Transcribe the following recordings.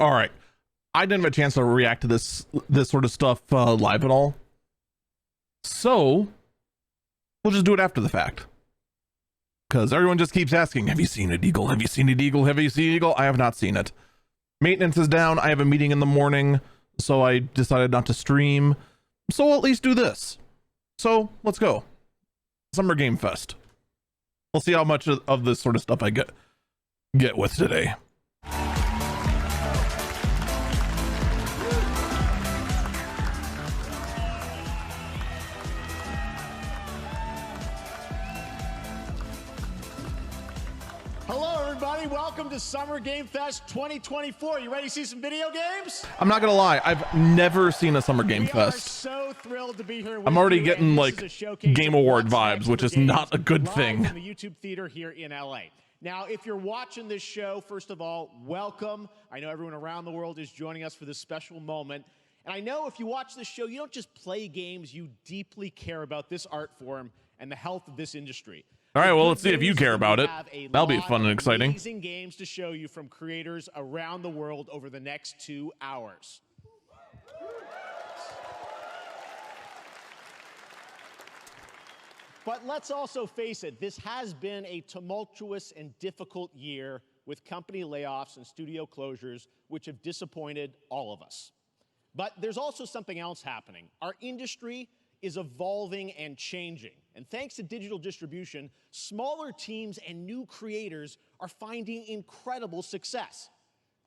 All right. I didn't have a chance to react to this sort of stuff live at all. So we'll just do it after the fact. Because everyone just keeps asking, have you seen a Deagle? Have you seen a Deagle? Have you seen a Deagle? I have not seen it. Maintenance is down. I have a meeting in the morning, so I decided not to stream. So I'll at least do this. So let's go. Summer Game Fest. We'll see how much of this sort of stuff I get with today. Welcome to Summer Game Fest 2024. You ready to see some video games? I'm not gonna lie, I've never seen a Summer Game Fest. So thrilled to be here with I'm already you, getting like Game Award vibes, which is not a good thing. From the YouTube theater here in LA. Now, if you're watching this show, first of all, welcome. I know everyone around the world is joining us for this special moment. And I know if you watch this show, you don't just play games, you deeply care about this art form and the health of this industry. All right, well, let's see if you care about it. That'll be fun and exciting. Amazing games to show you from creators around the world over the next 2 hours. But let's also face it, this has been a tumultuous and difficult year with company layoffs and studio closures, which have disappointed all of us. But there's also something else happening. Our industry is evolving and changing. And thanks to digital distribution, smaller teams and new creators are finding incredible success.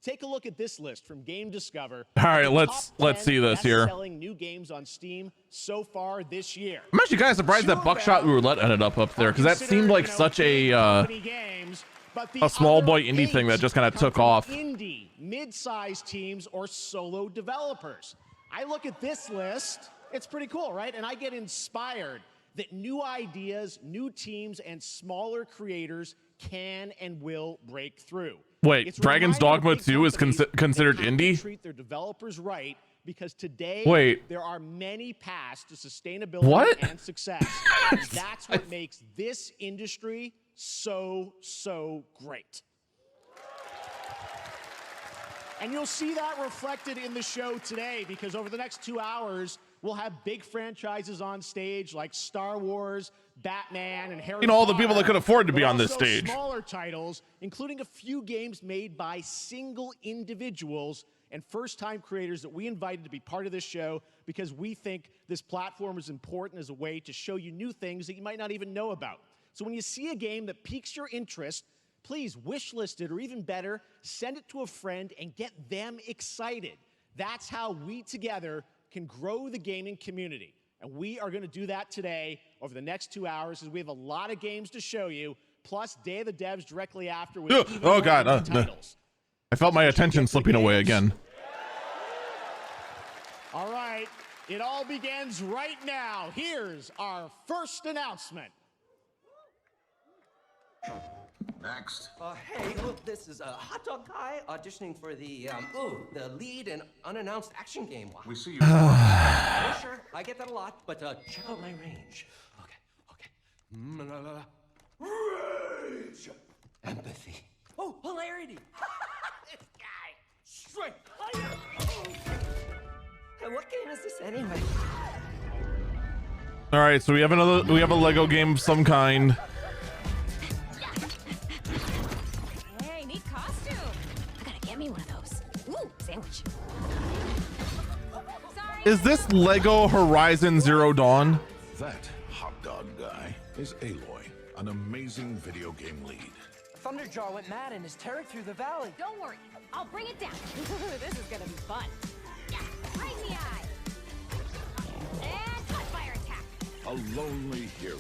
Take a look at this list from Game Discover. All right, let's see this here. Selling new games on Steam so far this year. I'm actually kind of surprised that Buckshot Roulette ended up there, because that seemed like such a small boy indie thing that just kind of took off. Indie, mid-sized teams, or solo developers. I look at this list. It's pretty cool, right? And I get inspired that new ideas, new teams, and smaller creators can and will break through. Wait, Dragon's Dogma 2 is considered indie? Treat their developers right, because today there are many paths to sustainability and success. And that's what makes this industry so great. And you'll see that reflected in the show today, because over the next 2 hours, we'll have big franchises on stage like Star Wars, Batman, and Harry Potter. All the people that could afford to be on this stage. Smaller titles, including a few games made by single individuals and first-time creators that we invited to be part of this show, because we think this platform is important as a way to show you new things that you might not even know about. So when you see a game that piques your interest, please wishlist it, or even better, send it to a friend and get them excited. That's how we together can grow the gaming community. And we are going to do that today over the next 2 hours, as we have a lot of games to show you, plus Day of the Devs directly after with even more titles. I felt my attention slipping away again. All right, it all begins right now. Here's our first announcement. Next. Hey, look, this is a hot dog guy auditioning for the lead and unannounced action game. We see you. Sure, I get that a lot, but check out my range. Okay. Rage. Empathy. Oh, hilarity. This guy. Strength. And what game is this anyway? All right, so we have a Lego game of some kind. Is this Lego Horizon Zero Dawn? That hot dog guy is Aloy, an amazing video game lead. Thunderjaw went mad and is tearing through the valley. Don't worry, I'll bring it down. This is gonna be fun. Yeah, right in the eye. And cut fire attack. A lonely hero,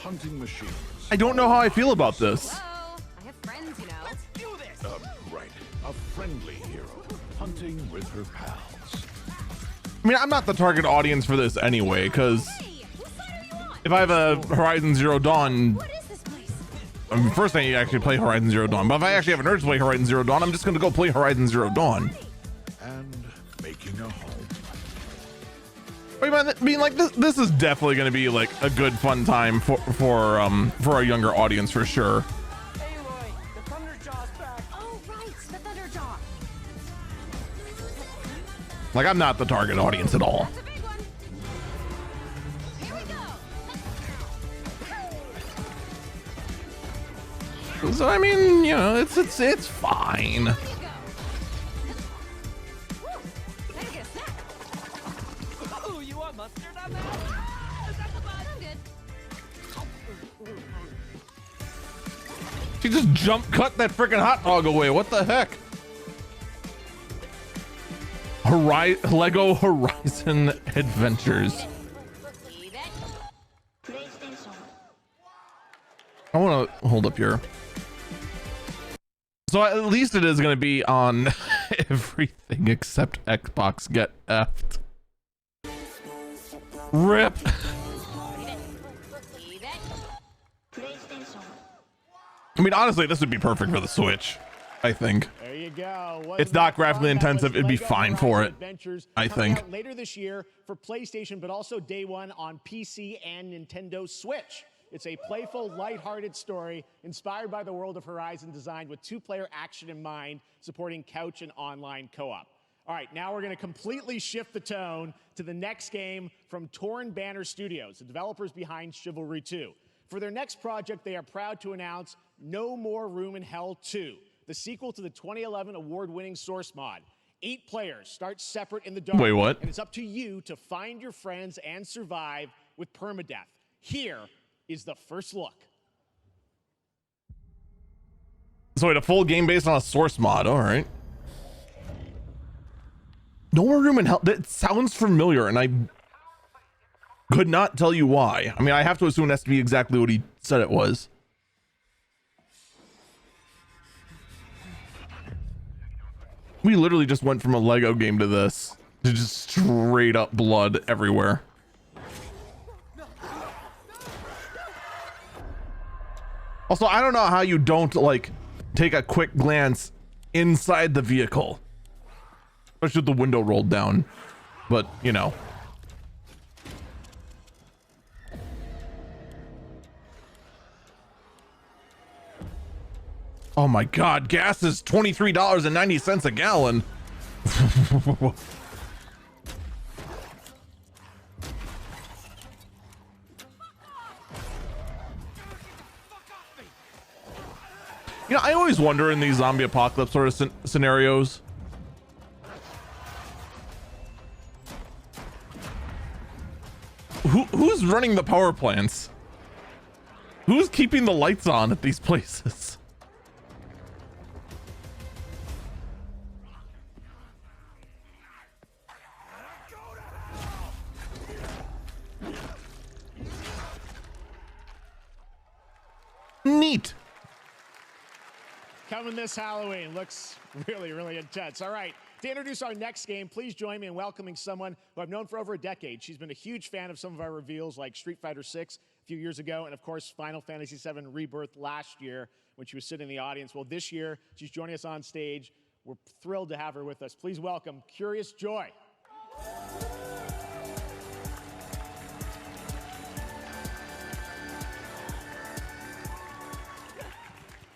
hunting machines. I don't know how I feel about this. Hello, I have friends, you know. Let's do this. Right. A friendly hero, hunting with her pals. I mean, I'm not the target audience for this anyway, because Hey, whose side are you on? if I have a Horizon Zero Dawn, What is this place? I mean, first I need to actually play Horizon Zero Dawn, but if I actually have an urge to play Horizon Zero Dawn, I'm just going to go play Horizon Zero Dawn. And making a home. I mean, like, this is definitely going to be like a good fun time for a younger audience for sure. Aloy, the Thunderjaw's back. Oh, right, the Thunderjaw. Like, I'm not the target audience at all. That's a big one. Here we go. So I mean, you know, it's fine. There you go. Woo. Gotta get a snack. Ooh, you want mustard on that? Is that the bud? I'm good. She just jump cut that freaking hot dog away. What the heck? Lego Horizon Adventures. Eat it. I want to hold up here. So at least it is going to be on everything except Xbox. Get effed. Rip. Eat it. I mean, honestly, this would be perfect for the Switch, I think. There you go. It's not graphically intensive. It'd be fine for it, Adventures I coming think. out later this year for PlayStation, but also day one on PC and Nintendo Switch. It's a playful, lighthearted story inspired by the world of Horizon, designed with two-player action in mind, supporting couch and online co-op. All right, now we're going to completely shift the tone to the next game from Torn Banner Studios, the developers behind Chivalry 2. For their next project, they are proud to announce No More Room in Hell 2, the sequel to the 2011 award-winning Source mod. 8 players start separate in the dark. Wait, what? And it's up to you to find your friends and survive with permadeath. Here is the first look. So wait, a full game based on a Source mod. All right. No More Room in Hell. That sounds familiar, and I could not tell you why. I mean, I have to assume it has to be exactly what he said it was. We literally just went from a Lego game to this, to just straight up blood everywhere. Also, I don't know how you don't, like, take a quick glance inside the vehicle, especially with the window rolled down, but you know. Oh my God, gas is $23.90 a gallon. You know, I always wonder in these zombie apocalypse sort of scenarios, who's running the power plants? Who's keeping the lights on at these places? Neat. Coming this Halloween. Looks really, really intense. All right, to introduce our next game, please join me in welcoming someone who I've known for over a decade. She's been a huge fan of some of our reveals like Street Fighter 6 a few years ago, and of course, Final Fantasy 7 Rebirth last year when she was sitting in the audience. Well, this year, she's joining us on stage. We're thrilled to have her with us. Please welcome Curious Joy.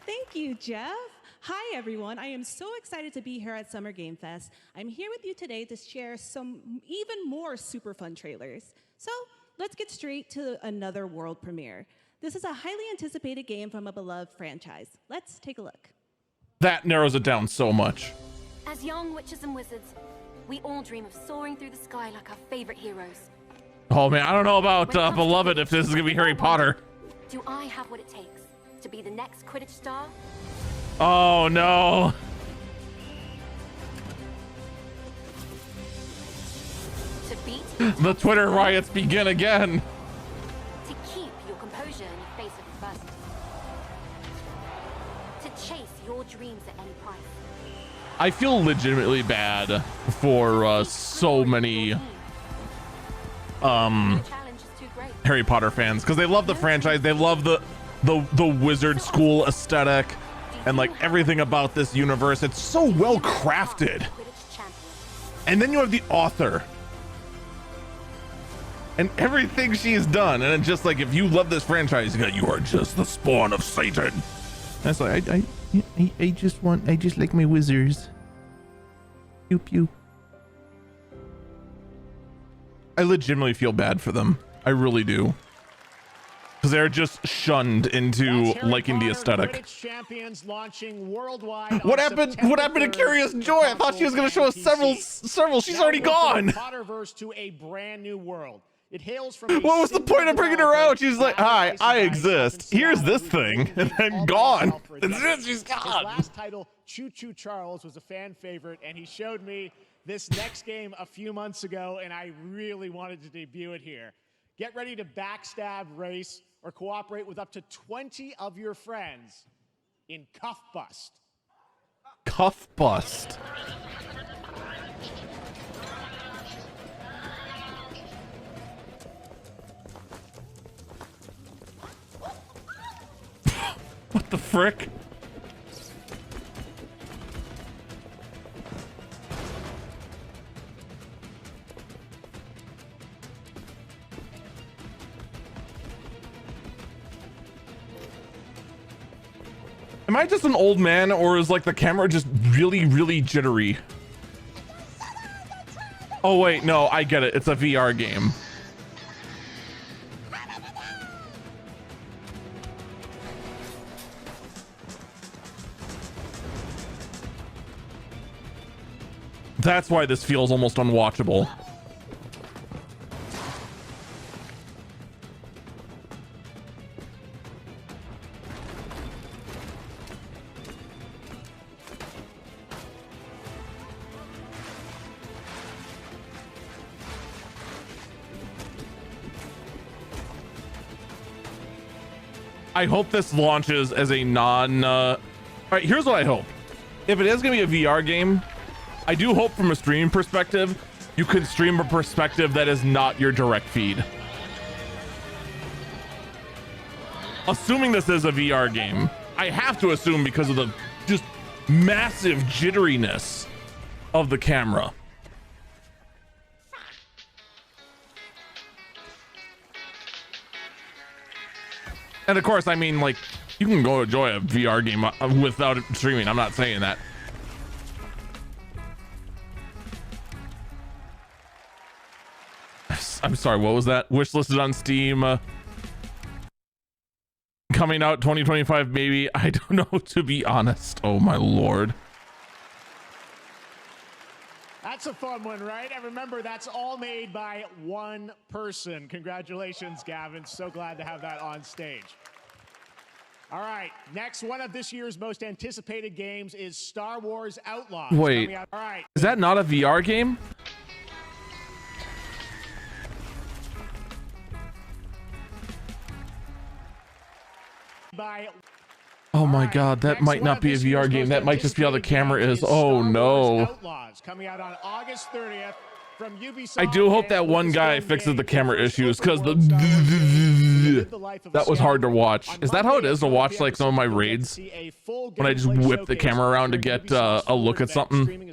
Thank you, Jeff. Hi, everyone. I am so excited to be here at Summer Game Fest. I'm here with you today to share some even more super fun trailers. So let's get straight to another world premiere. This is a highly anticipated game from a beloved franchise. Let's take a look. That narrows it down so much. As young witches and wizards, we all dream of soaring through the sky like our favorite heroes. Oh man, I don't know about Beloved if this is gonna be Harry Potter. Do I have what it takes to be the next Quidditch star? Oh no. To beat The Twitter riots begin again. to keep your composure in the face of adversity. To chase your dreams at any price. I feel legitimately bad for so many The challenge is too great. Harry Potter fans because they love the franchise, they love the wizard school aesthetic and like everything about this universe. It's so well crafted. Quidditch champion. And then you have the author and everything she's done, and it's just like, if you love this franchise, you are just the spawn of Satan. That's like, I just like my wizards. Pew pew. I legitimately feel bad for them. I really do. Because they're just shunned into liking the aesthetic. Champions launching worldwide. What happened to Curious Joy? I thought she was going to show us several. She's already gone. Potterverse to a brand new world. It hails from what was the point of bringing her out? She's like, hi, I exist. Here's this thing. And then gone. That's it, she's gone. His last title, Choo Choo Charles, was a fan favorite, and he showed me this next game a few months ago, and I really wanted to debut it here. Get ready to backstab, race, or cooperate with up to 20 of your friends in Cuff Bust. Cuff Bust. What the frick? Am I just an old man, or is like the camera just really, really jittery? Oh wait, no, I get it. It's a VR game. That's why this feels almost unwatchable. I hope this launches as a non all right, here's what I hope. If it is gonna be a VR game, I do hope from a streaming perspective you can stream a perspective that is not your direct feed. Assuming this is a VR game, I have to assume because of the just massive jitteriness of the camera. And of course, I mean, like, you can go enjoy a VR game without it streaming. I'm not saying that. I'm sorry, what was that? Wish listed on Steam. Coming out 2025, maybe. I don't know, to be honest. Oh, my Lord. That's a fun one, right? And remember, that's all made by one person. Congratulations, Gavin. So glad to have that on stage. All right, next one of this year's most anticipated games is Star Wars Outlaws. Wait, all right. Is that not a VR game? Oh my God, that might not be a VR game. That might just be how the camera is. Oh no. Outlaws, coming out on August 30th from Ubisoft. I do hope that one guy fixes the camera issues, because that was hard to watch. Is that how it is to watch like some of my raids? When I just whip the camera around to get a look at something?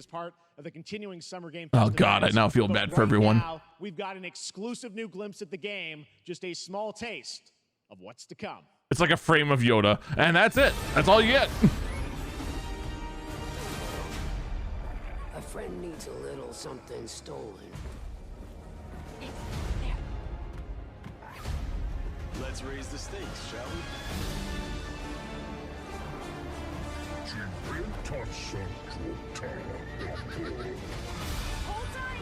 Oh God, I now feel bad for everyone. We've got an exclusive new glimpse at the game, just a small taste of what's to come. It's like a frame of Yoda, and that's it. That's all you get. A friend needs a little something stolen. Let's raise the stakes, shall we? Hold tight!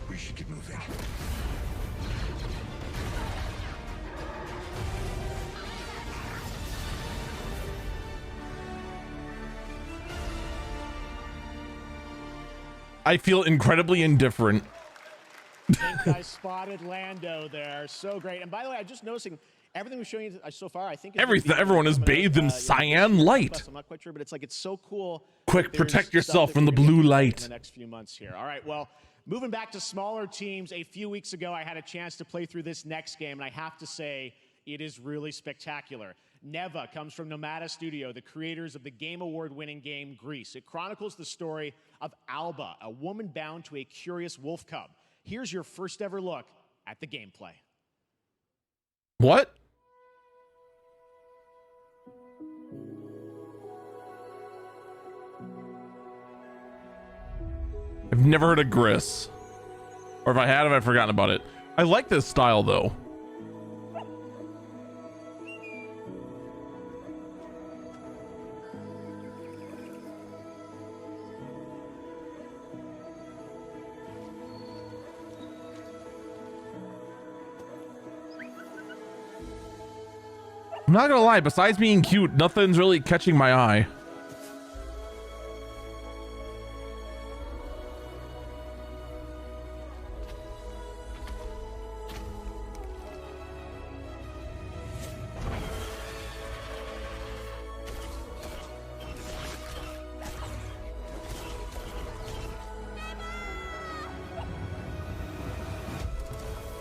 We should get moving. I feel incredibly indifferent. I think I spotted Lando there. So great. And by the way, I'm just noticing everything we're showing you so far. I think Everyone is bathed in cyan light. I'm not quite sure, but it's like it's so cool. Quick, protect yourself from the blue light. In the next few months here. All right. Well, moving back to smaller teams, a few weeks ago, I had a chance to play through this next game, and I have to say, it is really spectacular. Neva comes from Nomada Studio, the creators of the Game Award-winning game Grease. It chronicles the story of Alba, a woman bound to a curious wolf cub. Here's your first ever look at the gameplay. What? I've never heard of Gris. Or if I had, I've forgotten about it. I like this style though. I'm not gonna lie, besides being cute, nothing's really catching my eye.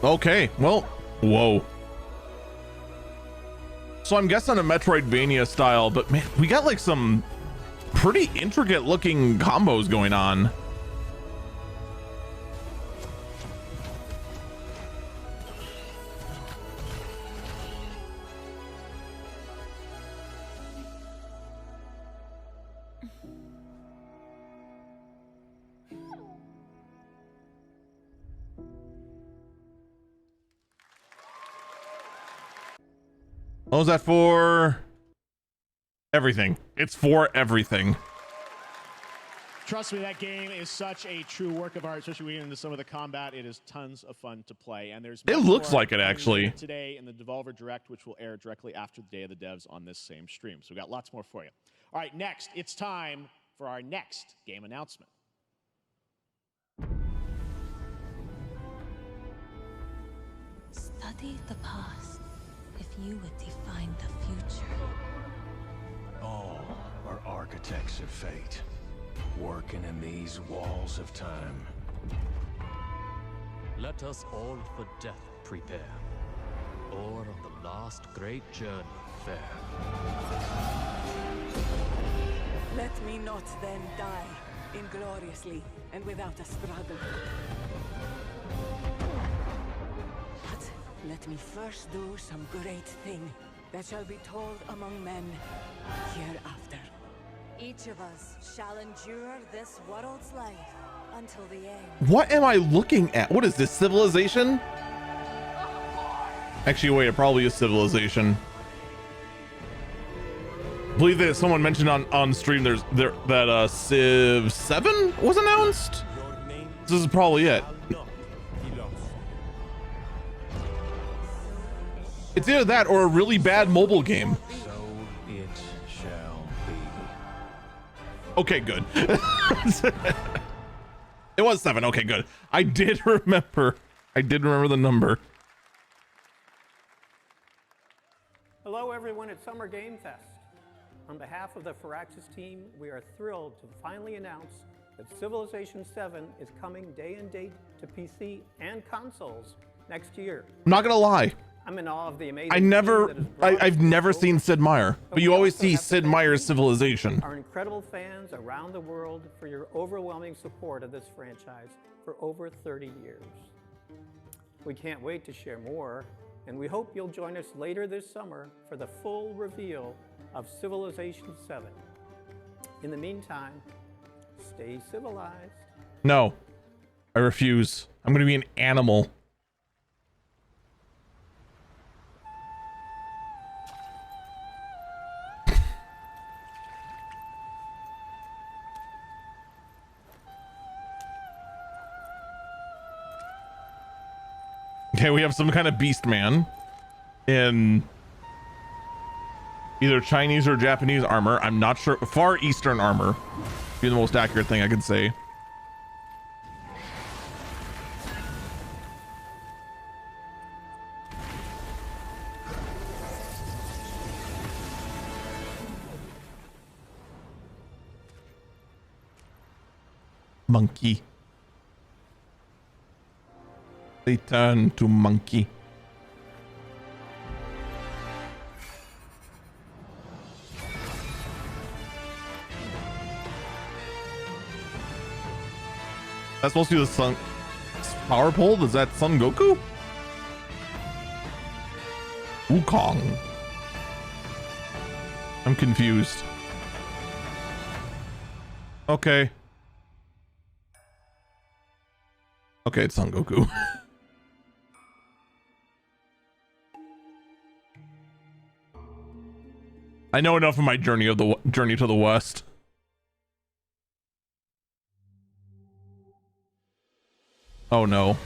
Okay, well, whoa. So I'm guessing a Metroidvania style, but man, we got like some pretty intricate looking combos going on. What was that for? Everything. It's for everything. Trust me, that game is such a true work of art, especially when we get into some of the combat. It is tons of fun to play, and there's It much looks more like it coming actually. today in the Devolver Direct, which will air directly after the Day of the Devs on this same stream. So we got lots more for you. All right, next, it's time for our next game announcement. Study the past if you would define the future. All are architects of fate, working in these walls of time. Let us all for death prepare, or on the last great journey fare. Let me not then die ingloriously and without a struggle. But let me first do some great thing that shall be told among men hereafter. Each of us shall endure this world's life until the end. What am I looking at? What is this, Civilization? Actually, wait, it probably is Civilization. I believe that someone mentioned on stream that Civ 7 was announced. This is probably it. It's either that or a really bad mobile game. So it shall be. Okay, good. It was 7. Okay, good. I did remember the number. Hello everyone at Summer Game Fest. On behalf of the Firaxis team, we are thrilled to finally announce that Civilization 7 is coming day and date to PC and consoles next year. I'm not gonna lie. I'm in awe of the amazing I've never seen Sid Meier, but you always see Sid Meier's Civilization. our incredible fans around the world for your overwhelming support of this franchise for over 30 years. We can't wait to share more, and we hope you'll join us later this summer for the full reveal of Civilization 7. In the meantime, stay civilized. No, I refuse. I'm gonna be an animal. Okay, we have some kind of beast man in either Chinese or Japanese armor. I'm not sure. Far Eastern armor. Be the most accurate thing I can say. Monkey. They turn to monkey. That's supposed to be the Sun Power Pole? Is that Son Goku? Wukong. I'm confused. Okay. okay, it's Son Goku. I know enough of my journey to the West. Oh no.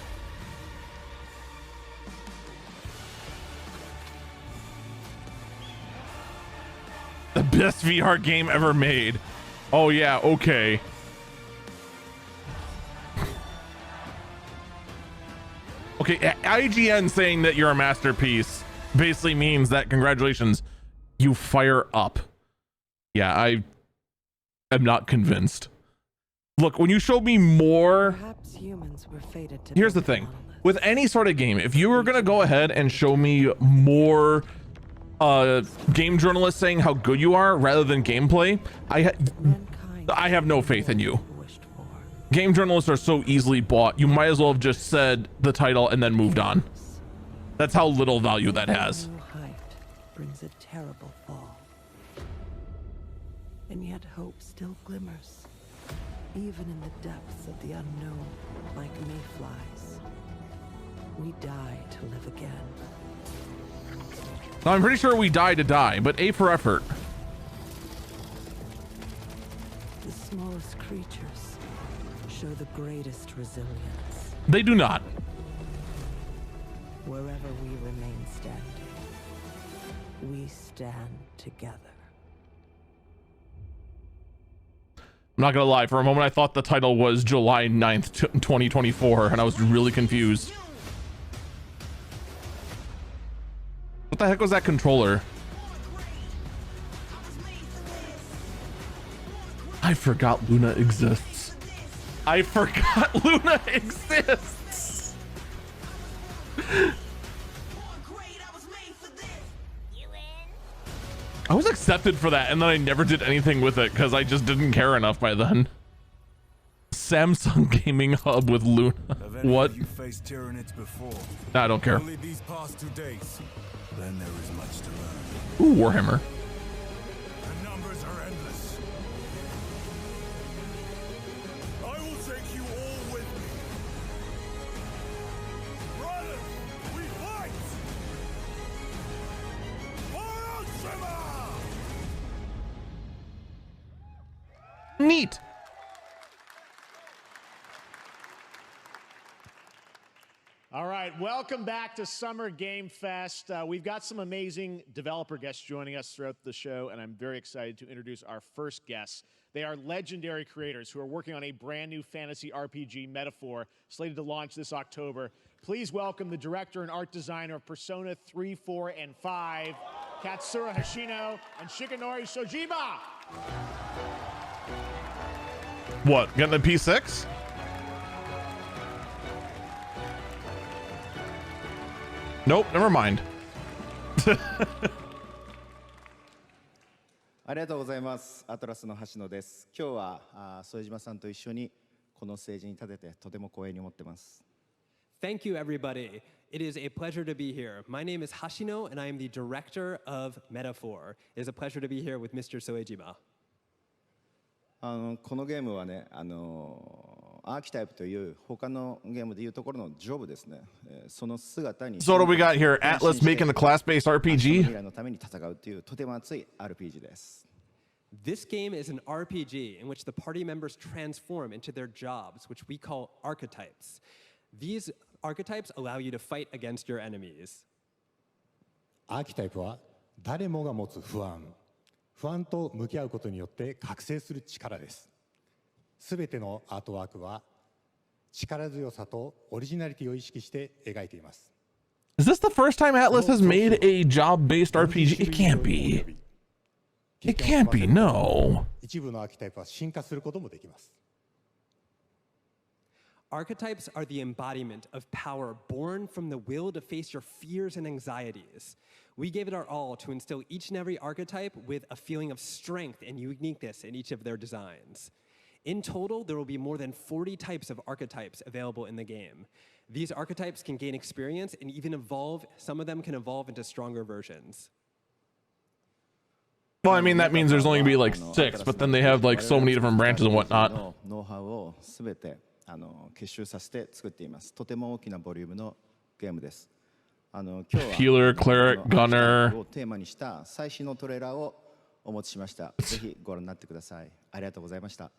The best VR game ever made. Oh yeah, okay. Okay, IGN saying that you're a masterpiece basically means that congratulations, you fire up. Yeah, I am not convinced. Look, when you show me more, Perhaps humans were fated to here's the thing. With any sort of game, if you were gonna go ahead and show me more game journalists saying how good you are rather than gameplay, I have no faith in you. Game journalists are so easily bought. You might as well have just said the title and then moved on. That's how little value that has. Height brings a terrible fall. And yet hope still glimmers, even in the depths of the unknown, like mayflies. We die to live again. Now, I'm pretty sure we die to die, but A for effort. The smallest creatures show the greatest resilience. They do not. Wherever we remain standing, we stand together. I'm not gonna lie, for a moment I thought the title was July 9th, 2024, and I was really confused. What the heck was that controller? I forgot Luna exists. I forgot Luna exists. I was accepted for that, and then I never did anything with it because I just didn't care enough by then. Samsung Gaming Hub with Luna. What? You faced Tyranids before. Nah, I don't care. Only these past 2 days. Then there is much to learn. Ooh, Warhammer. The numbers are endless. I will take you all with me. Brothers, we fight! For Ultima! Neat. All right, welcome back to Summer Game Fest. We've got some amazing developer guests joining us throughout the show, and I'm very excited to introduce our first guests. They are legendary creators who are working on a brand new fantasy RPG, Metaphor, slated to launch this October. Please welcome the director and art designer of Persona 3, 4, and 5, Katsura Hoshino and Shigenori Shojiba. What? Getting the P6? Nope, never mind. ありがとうございます。アトラスの橋野です。今日は副島さんと一緒にこのステージに立ててとても光栄に思ってます。Thank you, everybody. It is a pleasure to be here. My name is Hashino, and I am the director of Metaphor. It is a pleasure to be here with Mr. Soejima. このゲームはね、アーキタイプという他のゲームでいうところのジョブですね。その姿に So what do we got here? Atlas making the class-based RPG? 未来のために戦うというとても熱い RPG です。This game is an RPG in which the party members transform into their jobs, which we call archetypes. These archetypes allow you to fight against your enemies. アーキタイプは誰もが持つ不安と向き合うことによって覚醒する力です。すべてのアートワークは力強さとオリジナリティを意識して描いています。Is this the first time Atlas has made a job-based RPG? It can't be. It can't be, no. 一部のアーキタイプは進化することもできます。Archetypes are the embodiment of power born from the will to face your fears and anxieties. We gave it our all to instill each and every archetype with a feeling of strength and uniqueness in each of their designs. In total, there will be more than 40 types of archetypes available in the game. These archetypes can gain experience and even evolve. Some of them can evolve into stronger versions. Well, I mean, that means there's only going to be like 6, but then they have like so many different branches and whatnot. ノウハウをすべて結集させて作っています。とても大きなボリュームのゲームです。今日は Healer, Cleric, Gunner をテーマにした最新のトレーラーをお持ちしました。ぜひご覧になってください。ありがとうございました。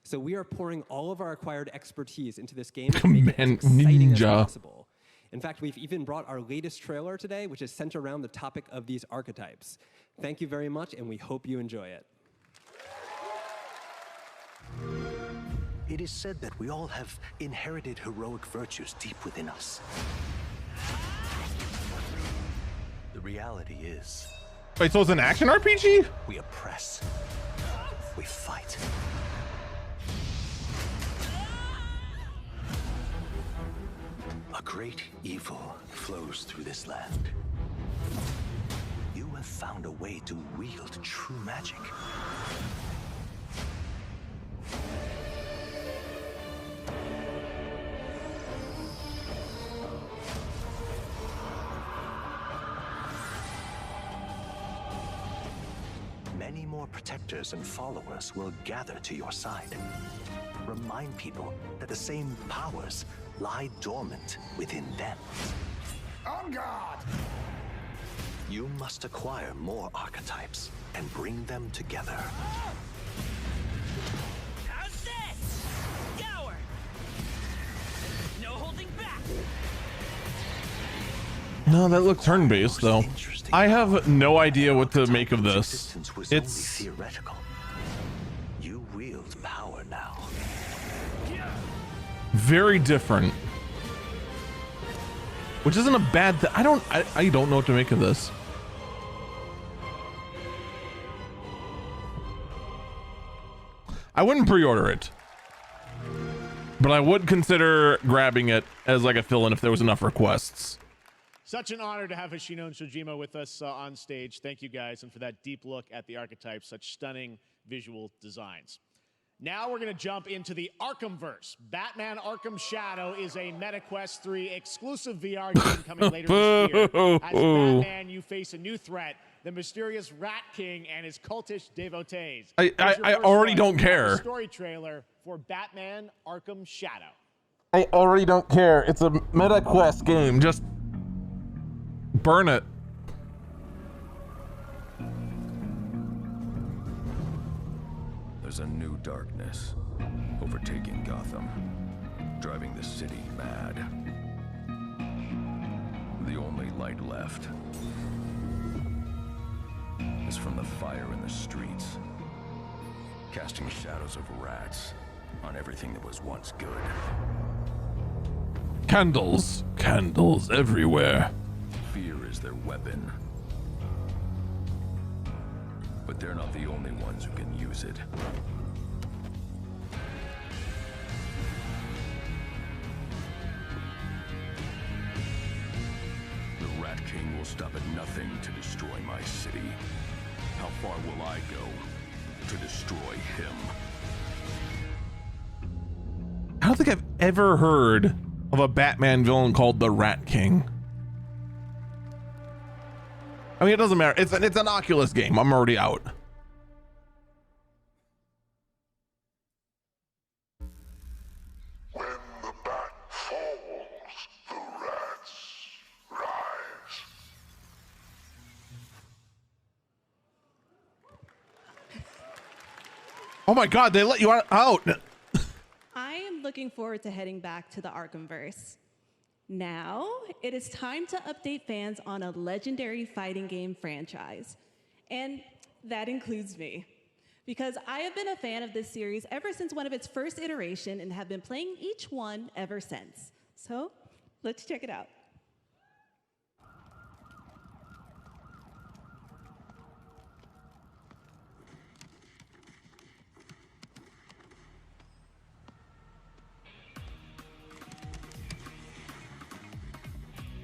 So we are pouring all of our acquired expertise into this game to make it as exciting as possible. In fact, we've even brought our latest trailer today, which is centered around the topic of these archetypes. Thank you very much, and we hope you enjoy it. It is said that we all have inherited heroic virtues deep within us. The reality is... Wait, so it's an action RPG? We oppress. We fight. A great evil flows through this land. You have found a way to wield true magic. Many more protectors and followers will gather to your side. Remind people that the same powers lie dormant within them. On guard! You must acquire more archetypes and bring them together. How's this? Gower! No holding back! No, that looked turn-based though. I have no idea what to make of this. It's theoretical. You wield power now. very different, which isn't a bad thing. I don't know what to make of this. I wouldn't pre-order it, but I would consider grabbing it as like a fill-in if there was enough requests. Such an honor to have Hoshino and Shojima with us on stage. Thank you guys, and for that deep look at the archetypes, such stunning visual designs. Now we're going to jump into the Arkhamverse. Batman Arkham Shadow is a MetaQuest 3 exclusive VR game coming later this year. As Batman, you face a new threat, the mysterious Rat King and his cultish devotees. I already don't care. Story trailer for Batman Arkham Shadow. I already don't care. It's a MetaQuest game. Just burn it. There's a new darkness overtaking Gotham, driving the city mad. The only light left is from the fire in the streets, casting shadows of rats on everything that was once good. Candles, candles everywhere. Fear is their weapon. But they're not the only ones who can use it. The Rat King will stop at nothing to destroy my city. How far will I go to destroy him? I don't think I've ever heard of a Batman villain called the Rat King. I mean, it doesn't matter. It's an Oculus game. I'm already out. When the bat falls, the rats rise. Oh my God, they let you out. I am looking forward to heading back to the Arkhamverse. Now, it is time to update fans on a legendary fighting game franchise. And that includes me. Because I have been a fan of this series ever since one of its first iteration and have been playing each one ever since. So, let's check it out.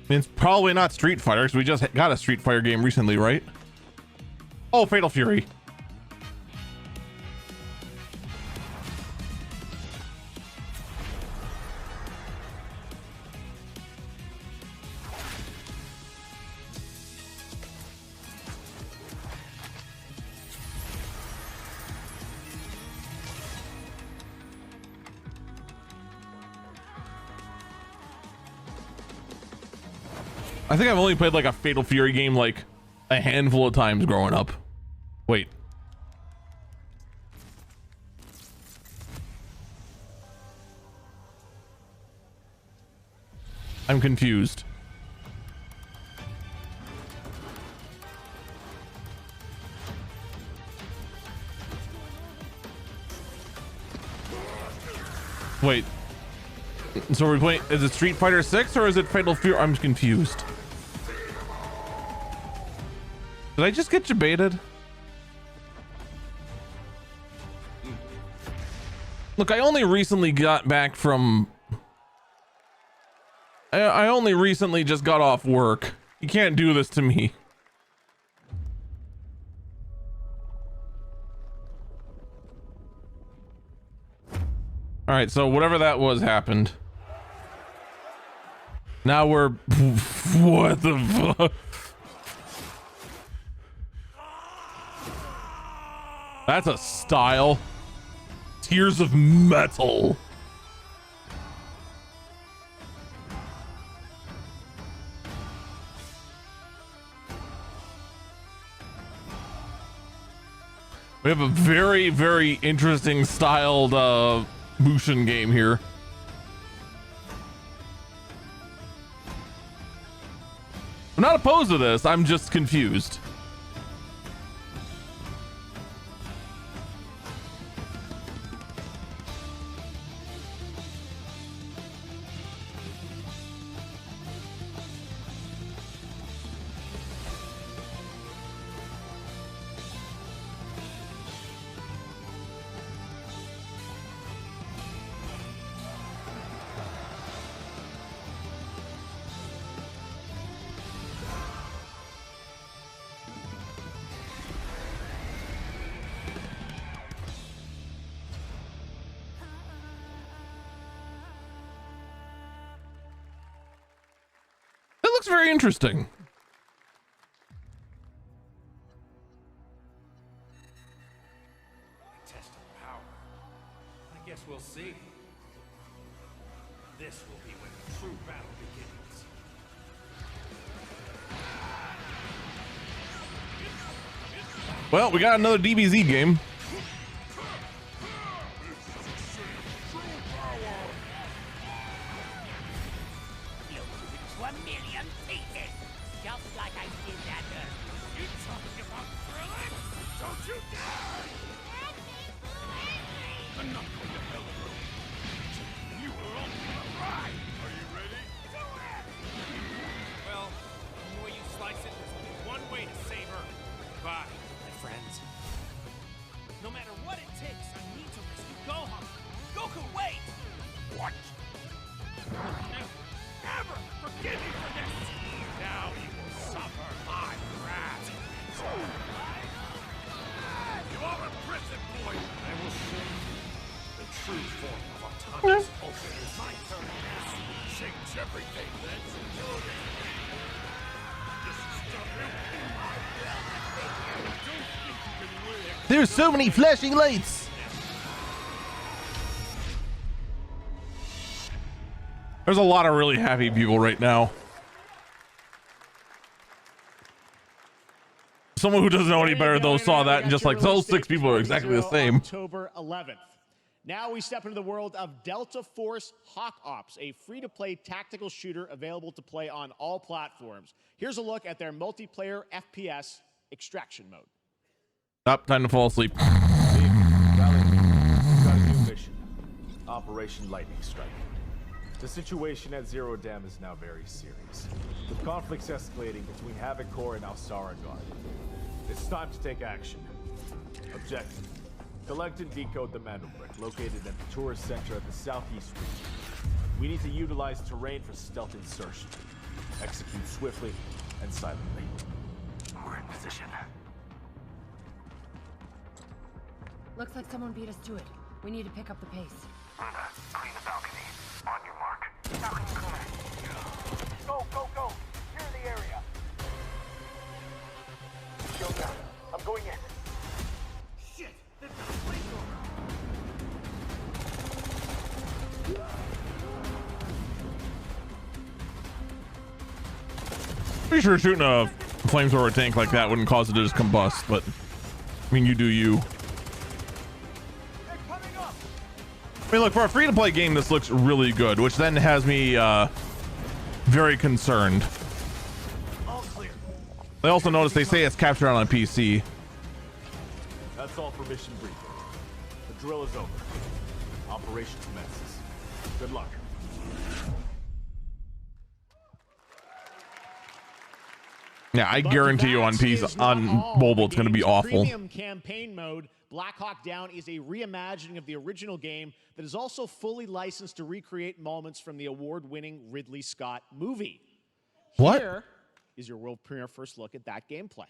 I mean, it's probably not Street Fighter because we just got a Street Fighter game recently, right? Oh, Fatal Fury. I think I've only played like a Fatal Fury game like a handful of times growing up. Wait. I'm confused. Wait. So we're playing, is it Street Fighter 6 or is it Fatal Fury? I'm confused. Did I just get debated? Look, I only recently got back from... I only recently just got off work. You can't do this to me. All right, so whatever that was happened. Now we're... What the fuck? That's a style. Tears of Metal. We have a very, very interesting styled Mushin game here. I'm not opposed to this, I'm just confused. Looks very interesting. Test of power. I guess we'll see. This will be when the true battle begins. Well, we got another DBZ game. There's so many flashing lights. There's a lot of really happy people right now. Someone who doesn't know any better though saw that and just like, those 6 people are exactly the same. October 11th. Now we step into the world of Delta Force Hawk Ops, a free-to-play tactical shooter available to play on all platforms. Here's a look at their multiplayer FPS extraction mode. Stop, time to fall asleep. We've got a new mission. Operation Lightning Strike. The situation at Zero Dam is now very serious, with conflicts escalating between Havoc Corps and Alsara Guard. It's time to take action. Objective: collect and decode the Mandelbrick, located at the tourist center of the southeast region. We need to utilize terrain for stealth insertion. Execute swiftly and silently. We're in position. Looks like someone beat us to it. We need to pick up the pace. Luna, clean the balcony. On your mark. Balcony clear. Go, go, go! Clear the area. Shield down. I'm going in. Shit! They've got a flamethrower! Pretty sure shooting a flamethrower tank like that wouldn't cause it to just combust, but I mean, you do you. I mean, look, for a free-to-play game, this looks really good, which then has me very concerned. I also noticed they say it's captured on a PC. That's all for mission briefing. The drill is over. Operation commences. Good luck. Yeah, I guarantee you on PC, on mobile, it's going to be awful. Premium campaign mode, Black Hawk Down, is a reimagining of the original game that is also fully licensed to recreate moments from the award-winning Ridley Scott movie. What? Here is your world premiere first look at that gameplay.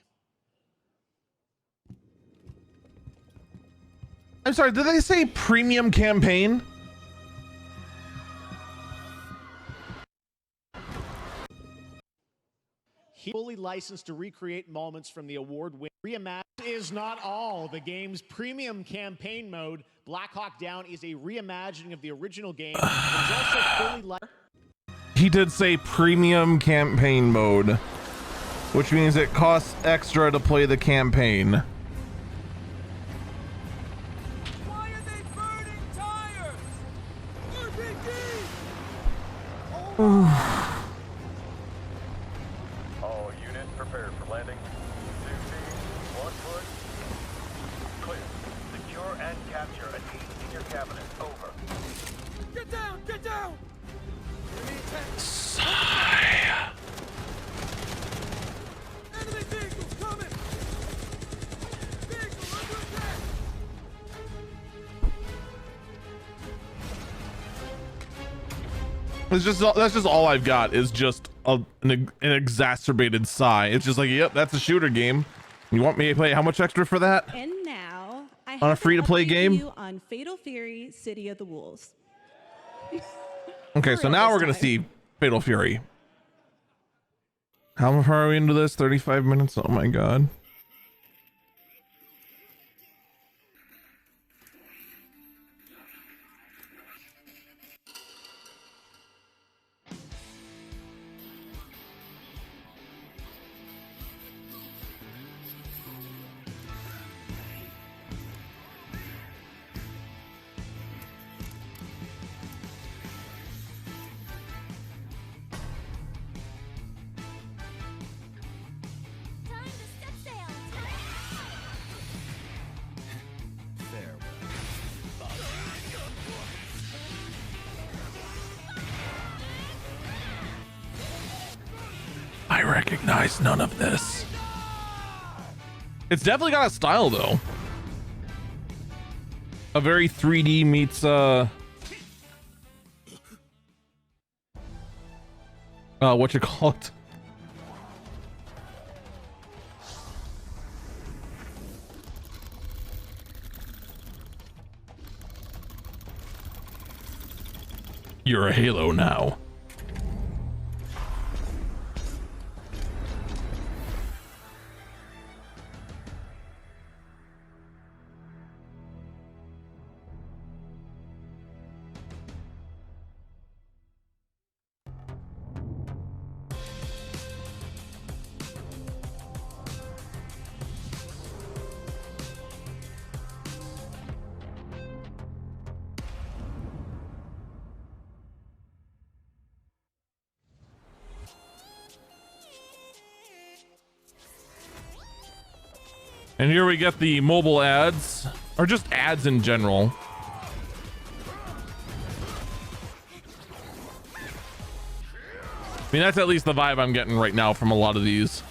I'm sorry, did they say premium campaign? Fully licensed to recreate moments from the award-winning reimagined is not all. The game's premium campaign mode, Black Hawk Down, is a reimagining of the original game. It is also fully He did say premium campaign mode, which means it costs extra to play the campaign. Why are they burning tires? RPG! All units prepared for landing. 2 teams, 1 foot. Clear. Secure and capture a team in your cabinet. Over. Get down! Get down! Enemy vehicles coming! Vehicle under attack! It's just that's just all I've got is just an exacerbated sigh. It's just like, yep, that's a shooter game. You want me to pay how much extra for that? And now I have On a free-to-play game? you on Fatal Fury: City of the Wolves. Okay, so now we're gonna see Fatal Fury. How far are we into this? 35 minutes? Oh my god. I recognize none of this. It's definitely got a style though. A very 3D meets what you call it? You're a Halo now. And here we get the mobile ads, or just ads in general. I mean, that's at least the vibe I'm getting right now from a lot of these.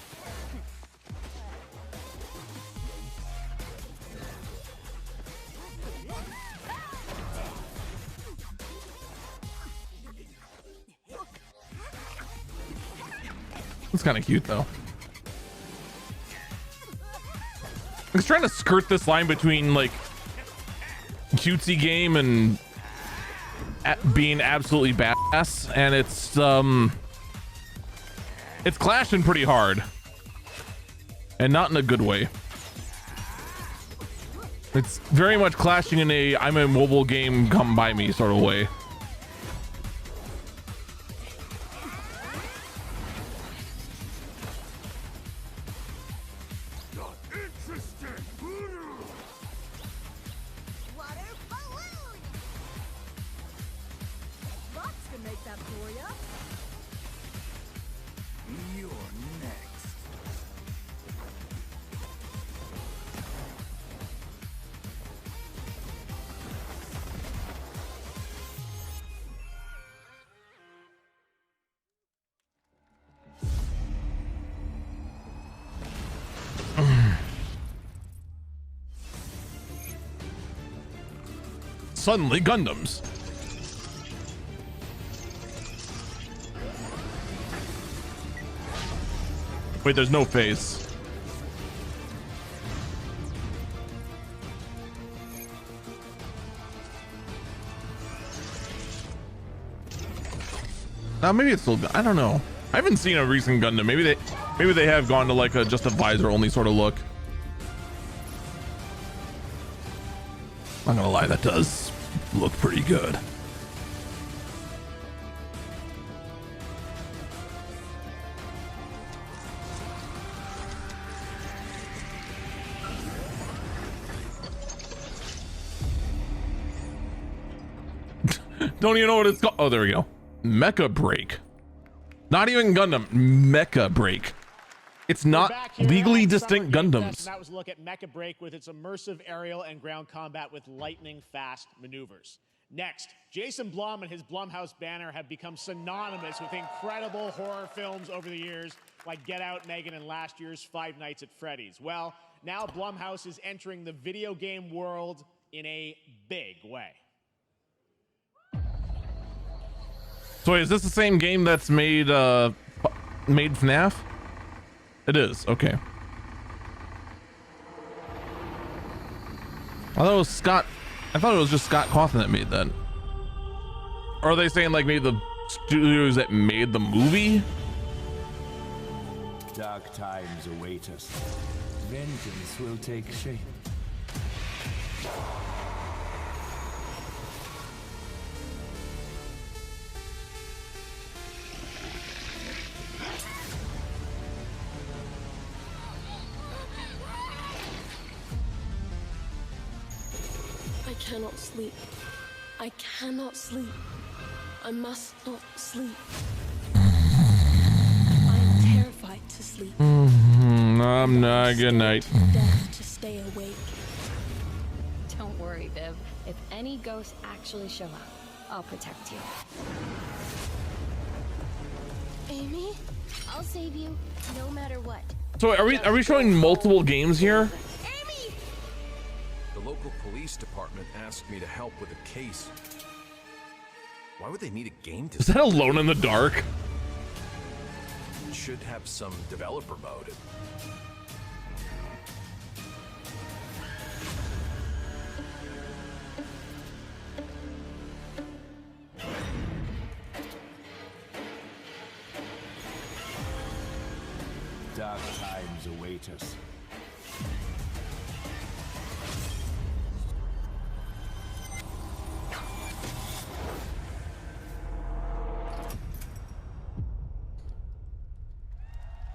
It's kind of cute though. It's trying to skirt this line between like cutesy game and being absolutely badass, and it's clashing pretty hard, and not in a good way. It's very much clashing in a I'm a mobile game, come by me sort of way. can make that for ya. You're next. Suddenly Gundams. Wait, there's no face. Now maybe it's still, I don't know. I haven't seen a recent Gundam. Maybe they have gone to like a just a visor only sort of look. I'm not gonna lie, that does look pretty good. Don't even know what it's called. Oh, there we go. Mecha Break. Not even Gundam. Mecha Break. It's not legally distinct Gundams. And that was a look at Mecha Break with its immersive aerial and ground combat with lightning-fast maneuvers. Next, Jason Blum and his Blumhouse banner have become synonymous with incredible horror films over the years, like Get Out, Megan, and last year's Five Nights at Freddy's. Well, now Blumhouse is entering the video game world in a big way. So wait, is this the same game that's made FNAF? It is, okay. I thought it was just Scott Cawthon that made that. Or are they saying like maybe the studios that made the movie? Dark times await us. Vengeance will take shape. I cannot sleep. I cannot sleep. I must not sleep. I am terrified to sleep. I'm not. Good night. Death to stay awake. Don't worry, Viv. If any ghosts actually show up, I'll protect you. Amy, I'll save you, no matter what. So are we showing multiple games here? The local police department asked me to help with a case. Why would they need a game to... Is that Alone in the Dark? It should have some developer mode. Dark times await us.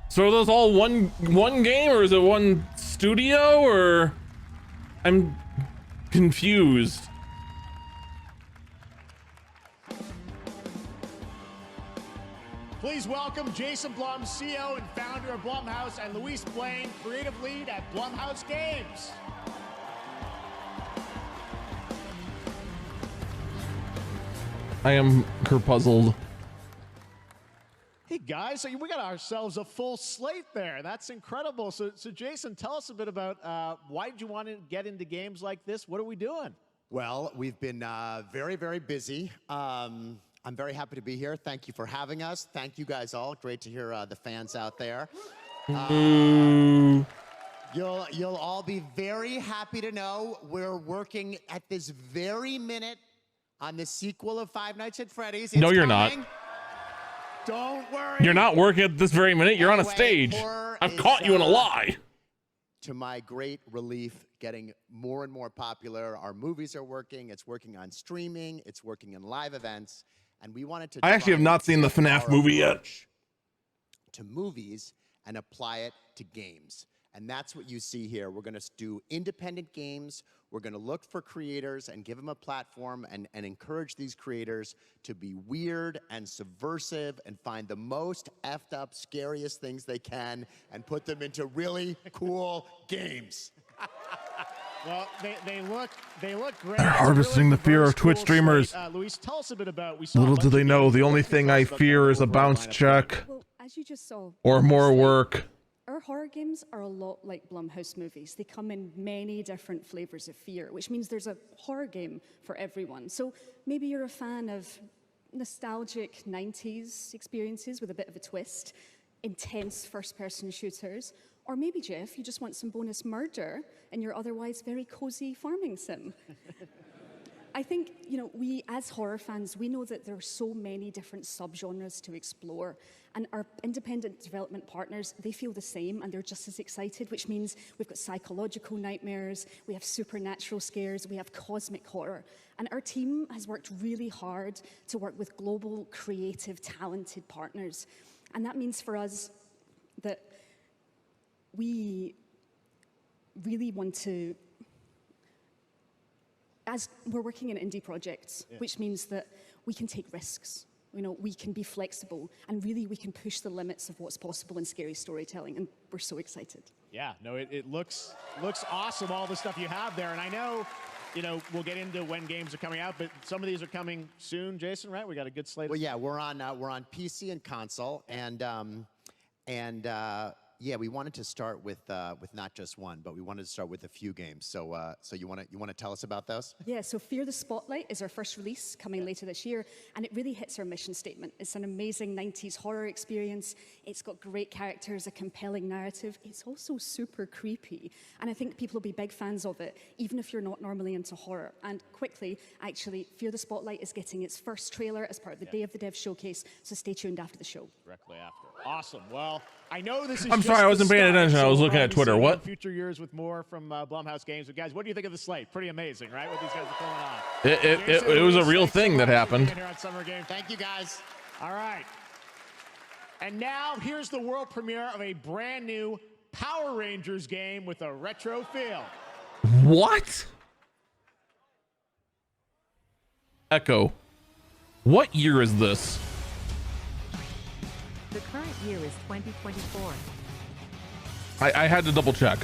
So are those all one game, or is it one studio, or I'm confused. Please welcome Jason Blum, CEO and founder of Blumhouse, and Luis Blaine, creative lead at Blumhouse Games. I am puzzled. Hey guys, so we got ourselves a full slate there. That's incredible. So Jason, tell us a bit about why did you want to get into games like this? What are we doing? Well, we've been very, very busy. I'm very happy to be here. Thank you for having us. Thank you guys all. Great to hear the fans out there. You'll all be very happy to know we're working at this very minute on the sequel of Five Nights at Freddy's. It's No, you're coming. not. Don't worry. You're not working at this very minute. You're on a stage. I've caught you in a lie. To my great relief, getting more and more popular. Our movies are working. It's working on streaming. It's working in live events. And we wanted to. I actually have not seen the FNAF movie yet. To movies and apply it to games. And that's what you see here. We're going to do independent games. We're going to look for creators and give them a platform and encourage these creators to be weird and subversive and find the most effed up, scariest things they can and put them into really cool games. Well, they look great. They're harvesting the fear of Twitch streamers. Luis, tell us a bit about. Little do they know, the only thing I fear is a bounce check Well, as you just saw, or more work. our horror games are a lot like Blumhouse movies. They come in many different flavors of fear, which means there's a horror game for everyone. So maybe you're a fan of nostalgic 90s experiences with a bit of a twist, intense first-person shooters, or maybe, Jeff, you just want some bonus murder in your otherwise very cozy farming sim. I think, we as horror fans, we know that there are so many different subgenres to explore, and our independent development partners, they feel the same, and they're just as excited, which means we've got psychological nightmares, we have supernatural scares, we have cosmic horror, and our team has worked really hard to work with global, creative, talented partners, and that means for us that we really want to, as we're working in indie projects, which means that we can take risks, we can be flexible, and really we can push the limits of what's possible in scary storytelling, and we're so excited. Yeah, no, it looks awesome, all the stuff you have there, and I know, we'll get into when games are coming out, but some of these are coming soon, Jason, right? We got a good slate. Well, yeah, we're on PC and console, and yeah, we wanted to start with not just one, but we wanted to start with a few games. So you want to tell us about those? Yeah. So Fear the Spotlight is our first release coming later this year, and it really hits our mission statement. It's an amazing 90s horror experience. It's got great characters, a compelling narrative. It's also super creepy, and I think people will be big fans of it, even if you're not normally into horror. And quickly, actually, Fear the Spotlight is getting its first trailer as part of the Day of the Dev showcase. So stay tuned after the show. Directly after. Awesome. Well, I know this is. I'm sorry, I wasn't paying attention. I was looking at Twitter. What? Future years with more from Blumhouse Games. But guys, what do you think of the slate? Pretty amazing, right? What these guys are pulling on. It was a real thing that happened. Here on Summer Game. Thank you, guys. All right. And now here's the world premiere of a brand new Power Rangers game with a retro feel. What? Echo. What year is this? The current year is 2024. I had to double check.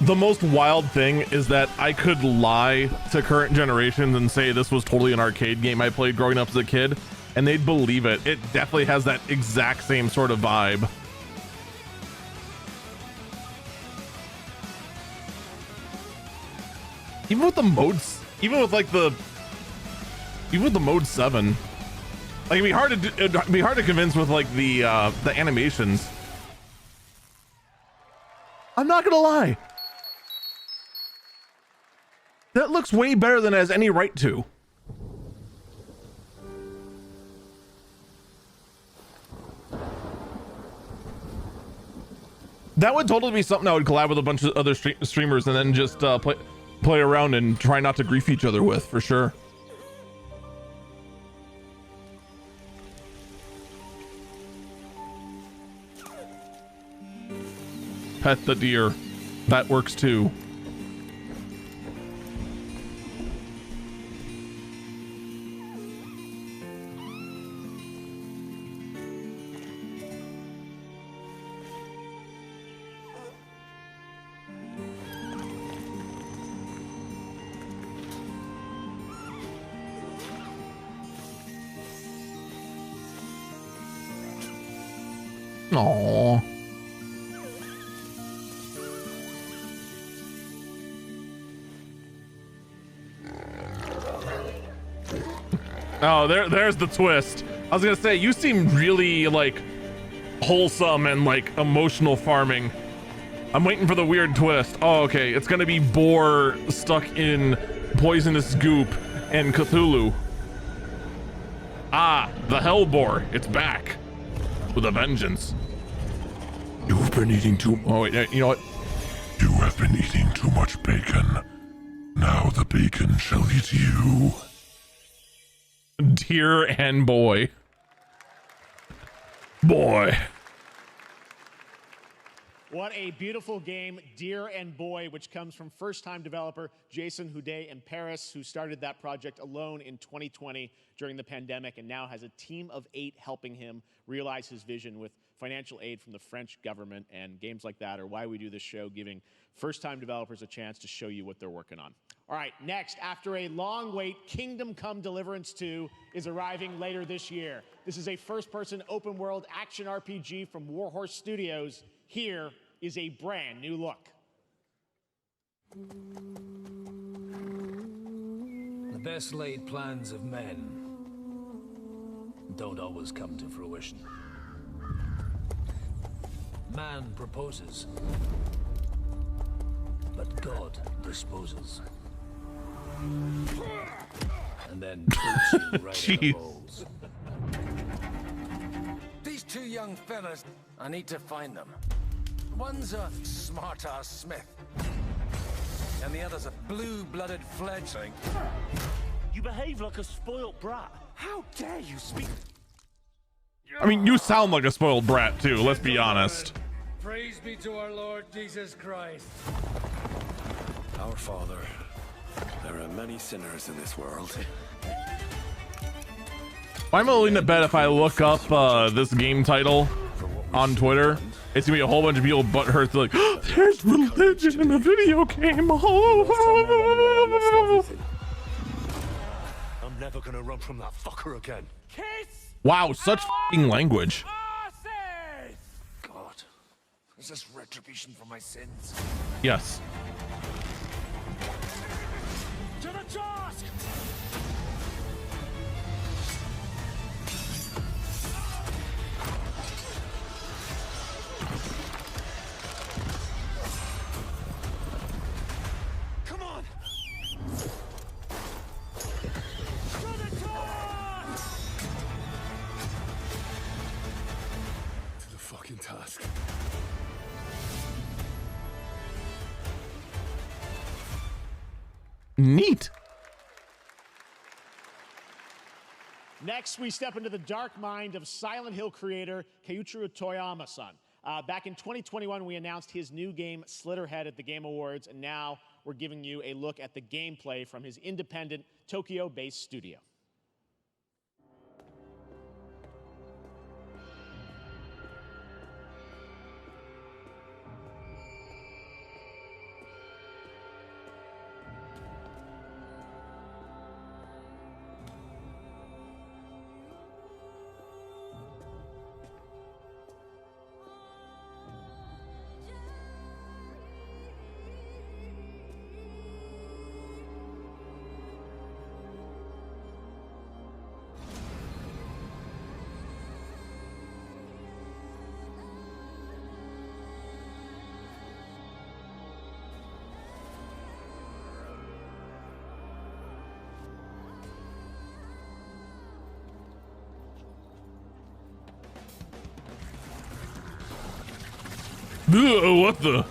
The most wild thing is that I could lie to current generations and say this was totally an arcade game I played growing up as a kid, and they'd believe it. It definitely has that exact same sort of vibe. Even with the modes, even with the mode 7, like it'd be hard to convince with like the animations. I'm not gonna lie. That looks way better than it has any right to. That would totally be something I would collab with a bunch of other streamers and then just play around and try not to grief each other with, for sure. Pet the deer. That works too. Aww. Oh, there's the twist. I was gonna say, you seem really like wholesome and like emotional farming. I'm waiting for the weird twist. Oh, okay. It's gonna be Boar stuck in poisonous goop and Cthulhu. Ah, the Hellboar. It's back with a vengeance. You've been eating too. Oh wait, you know what? You have been eating too much bacon. Now the bacon shall eat you. Dear and boy. Boy. What a beautiful game, Dear and Boy, which comes from first-time developer Jason Houdet in Paris, who started that project alone in 2020 during the pandemic and now has a team of 8 helping him realize his vision with financial aid from the French government. And games like that are why we do this show, giving first-time developers a chance to show you what they're working on. All right, next, after a long wait, Kingdom Come Deliverance 2 is arriving later this year. This is a first-person open-world action RPG from Warhorse Studios. Here is a brand new look. The best laid plans of men don't always come to fruition. Man proposes, but God disposes. And then puts you right in the balls. These 2 young fellas, I need to find them. One's a smart-ass Smith, and the other's a blue-blooded fledgling. You behave like a spoilt brat. How dare you speak? I mean, you sound like a spoiled brat too, let's be honest. Praise be to our Lord Jesus Christ. Our Father, there are many sinners in this world. I'm willing to bet if I look up this game title on Twitter, it's gonna be a whole bunch of people butthurt like, oh, there's religion in a video game. Oh. I'm never gonna run from that fucker again. Wow, such f***ing language. God, is this retribution for my sins? Yes. To the task! Come on! To the task! To the fucking task. Neat. Next, we step into the dark mind of Silent Hill creator Keiichiro Toyama-san. Back in 2021, we announced his new game, Slitterhead, at the Game Awards, and now we're giving you a look at the gameplay from his independent, Tokyo-based studio. Ugh, what the?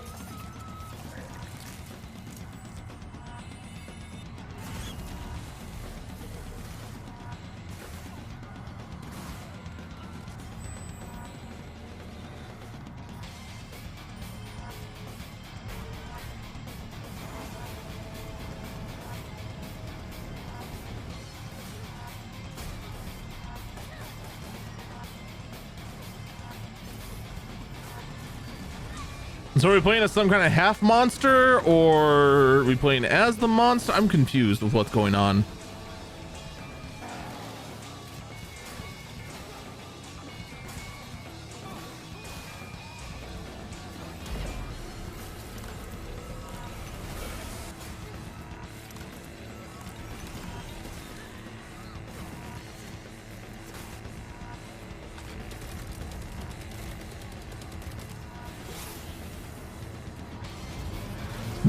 So are we playing as some kind of half monster, or are we playing as the monster? I'm confused with what's going on.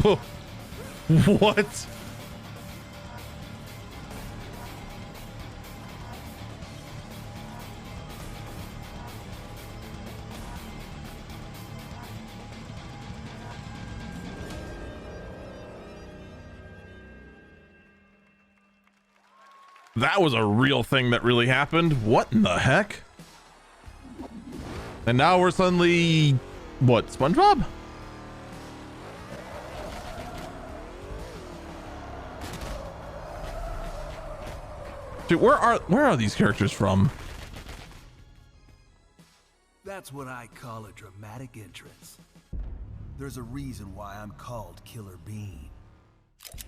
What? That was a real thing that really happened. What in the heck? And now we're suddenly, what, SpongeBob? Dude, where are these characters from? That's what I call a dramatic entrance. There's a reason why I'm called Killer Bean.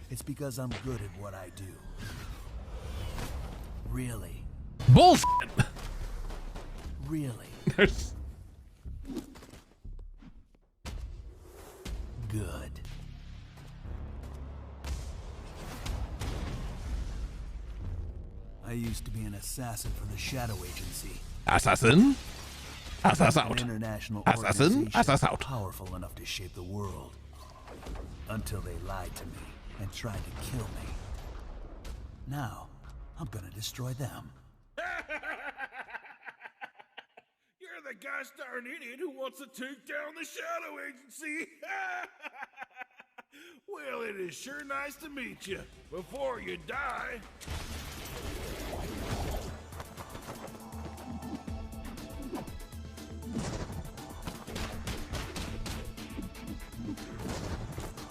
It's because I'm good at what I do. Really? Bullshit! Really? There's... Good. I used to be an assassin for the Shadow Agency. Assassin? Assassin An out. international Assassin? organization Assassin out. powerful enough to shape the world. Until they lied to me and tried to kill me. Now, I'm gonna destroy them. You're the gosh darn idiot who wants to take down the Shadow Agency. Well, it is sure nice to meet you. Before you die.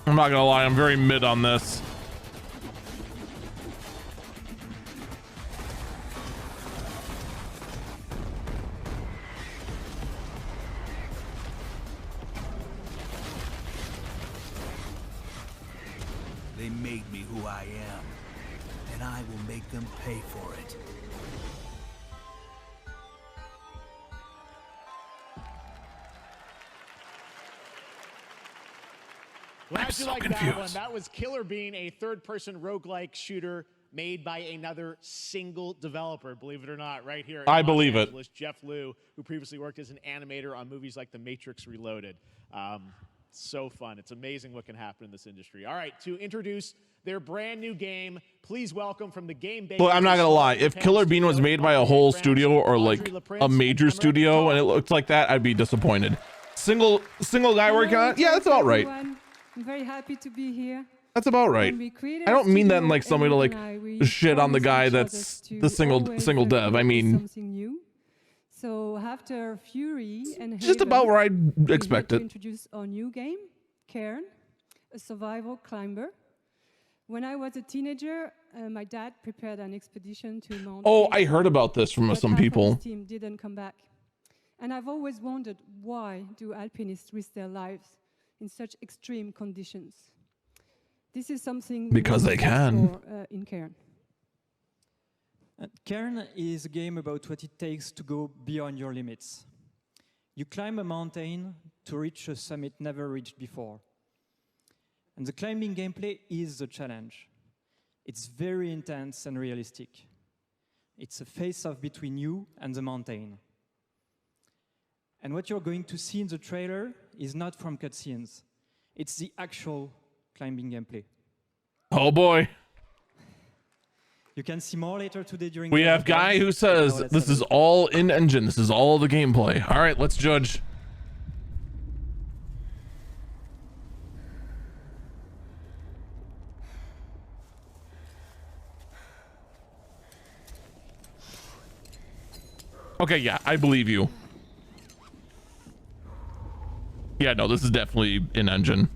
I'm not gonna lie, I'm very mid on this. They made me who I am, and I will make them pay for it. Glad you like that one. That was Killer Bean, a third-person roguelike shooter made by another single developer, believe it or not, right here in I Los believe it. Angeles, Jeff Liu, who previously worked as an animator on movies like The Matrix Reloaded. So fun. It's amazing what can happen in this industry. All right, to introduce their brand new game, please welcome from the game base. Well, I'm not gonna lie. If Killer Bean was made by a whole studio or like a major studio and it looked like that, I'd be disappointed. Single guy working on it? Yeah, that's about right. I'm very happy to be here. That's about right. I don't mean that in like some way to like shit on the guy that's the single dev. I mean, something new. So after Fury and just about where I'd expect it. Introduce our new game, Cairn, a survival climber. When I was a teenager, my dad prepared an expedition to Mount. Oh, I heard about this from some people. His team didn't come back, and I've always wondered why do alpinists risk their lives in such extreme conditions. This is something because they can. In Cairn. Cairn is a game about what it takes to go beyond your limits. You climb a mountain to reach a summit never reached before. And the climbing gameplay is the challenge. It's very intense and realistic. It's a face-off between you and the mountain. And what you're going to see in the trailer is not from cutscenes. It's the actual climbing gameplay. Oh boy. You can see more later today during We have guy who says this is all in engine. This is all the gameplay. All right, let's judge. Okay, yeah, I believe you. Yeah, no, this is definitely in engine.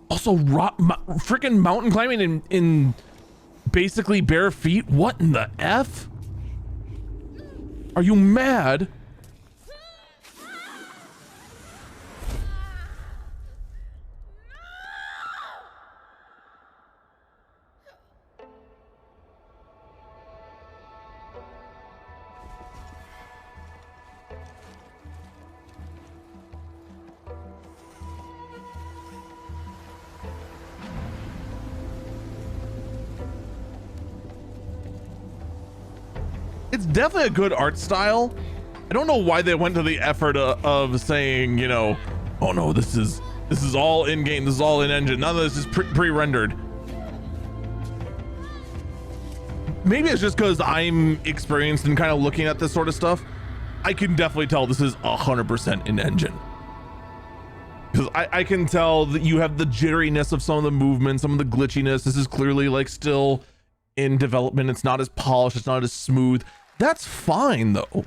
Also, freaking mountain climbing in basically bare feet? What in the F? Are you mad? it's definitely a good art style. I don't know why they went to the effort of saying, you know, oh no, this is all in game, this is all in engine, none of this is pre-rendered. Maybe it's just because I'm experienced in kind of looking at this sort of stuff. I can definitely tell this is 100% in engine. Because I can tell that you have the jitteriness of some of the movement, some of the glitchiness. This is clearly like still in development. It's not as polished, it's not as smooth. That's fine though.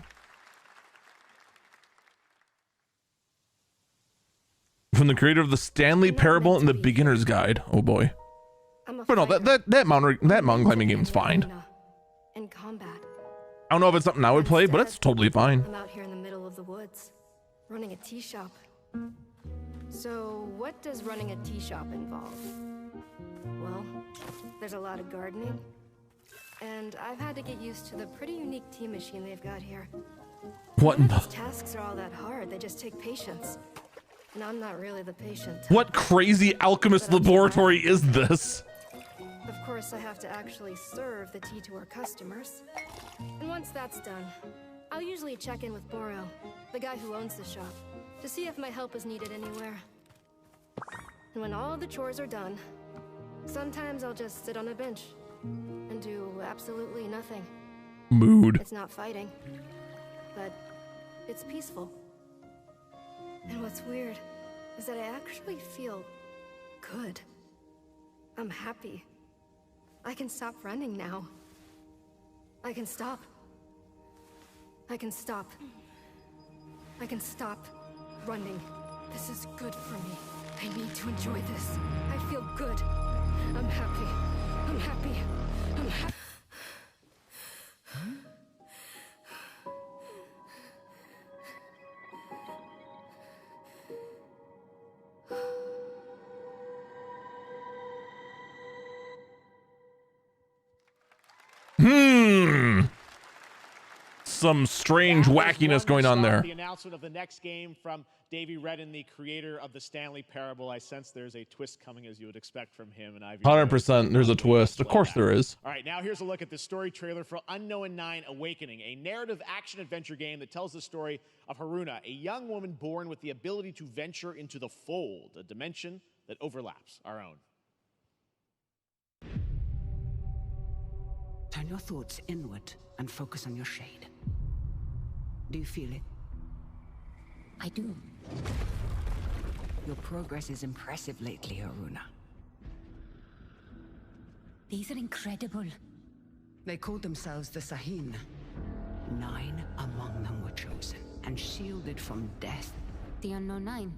From the creator of the Stanley Parable and the Beginner's Guide. Oh boy. But no, that mountain climbing game's fine. In combat. I don't know if it's something I would play, but it's totally fine. I'm out here in the middle of the woods, running a tea shop. So what does running a tea shop involve? Well, there's a lot of gardening, and I've had to get used to the pretty unique tea machine they've got here. What? None of these tasks are all that hard. They just take patience. And I'm not really the patient type. What crazy alchemist laboratory is this? Of course, I have to actually serve the tea to our customers. And once that's done, I'll usually check in with Boro, the guy who owns the shop, to see if my help is needed anywhere. And when all the chores are done, sometimes I'll just sit on a bench and do absolutely nothing. Mood. It's not fighting, but it's peaceful. And what's weird is that I actually feel good. I'm happy. I can stop running now. I can stop. I can stop. I can stop running. This is good for me. I need to enjoy this. I feel good. I'm happy. I'm happy. I'm happy. Some strange wackiness going on there. The announcement of the next game from Davey Redden, the creator of the Stanley Parable. I sense there's a twist coming, as you would expect from him. And 100%. There's a twist. Of course there is. All right, now here's a look at the story trailer for Unknown 9 Awakening, a narrative action-adventure game that tells the story of Haruna, a young woman born with the ability to venture into the fold, a dimension that overlaps our own. Turn your thoughts inward and focus on your shade. Do you feel it? I do. Your progress is impressive lately, Haruna. These are incredible. They called themselves the Sahin. 9 among them were chosen and shielded from death. The Unknown 9.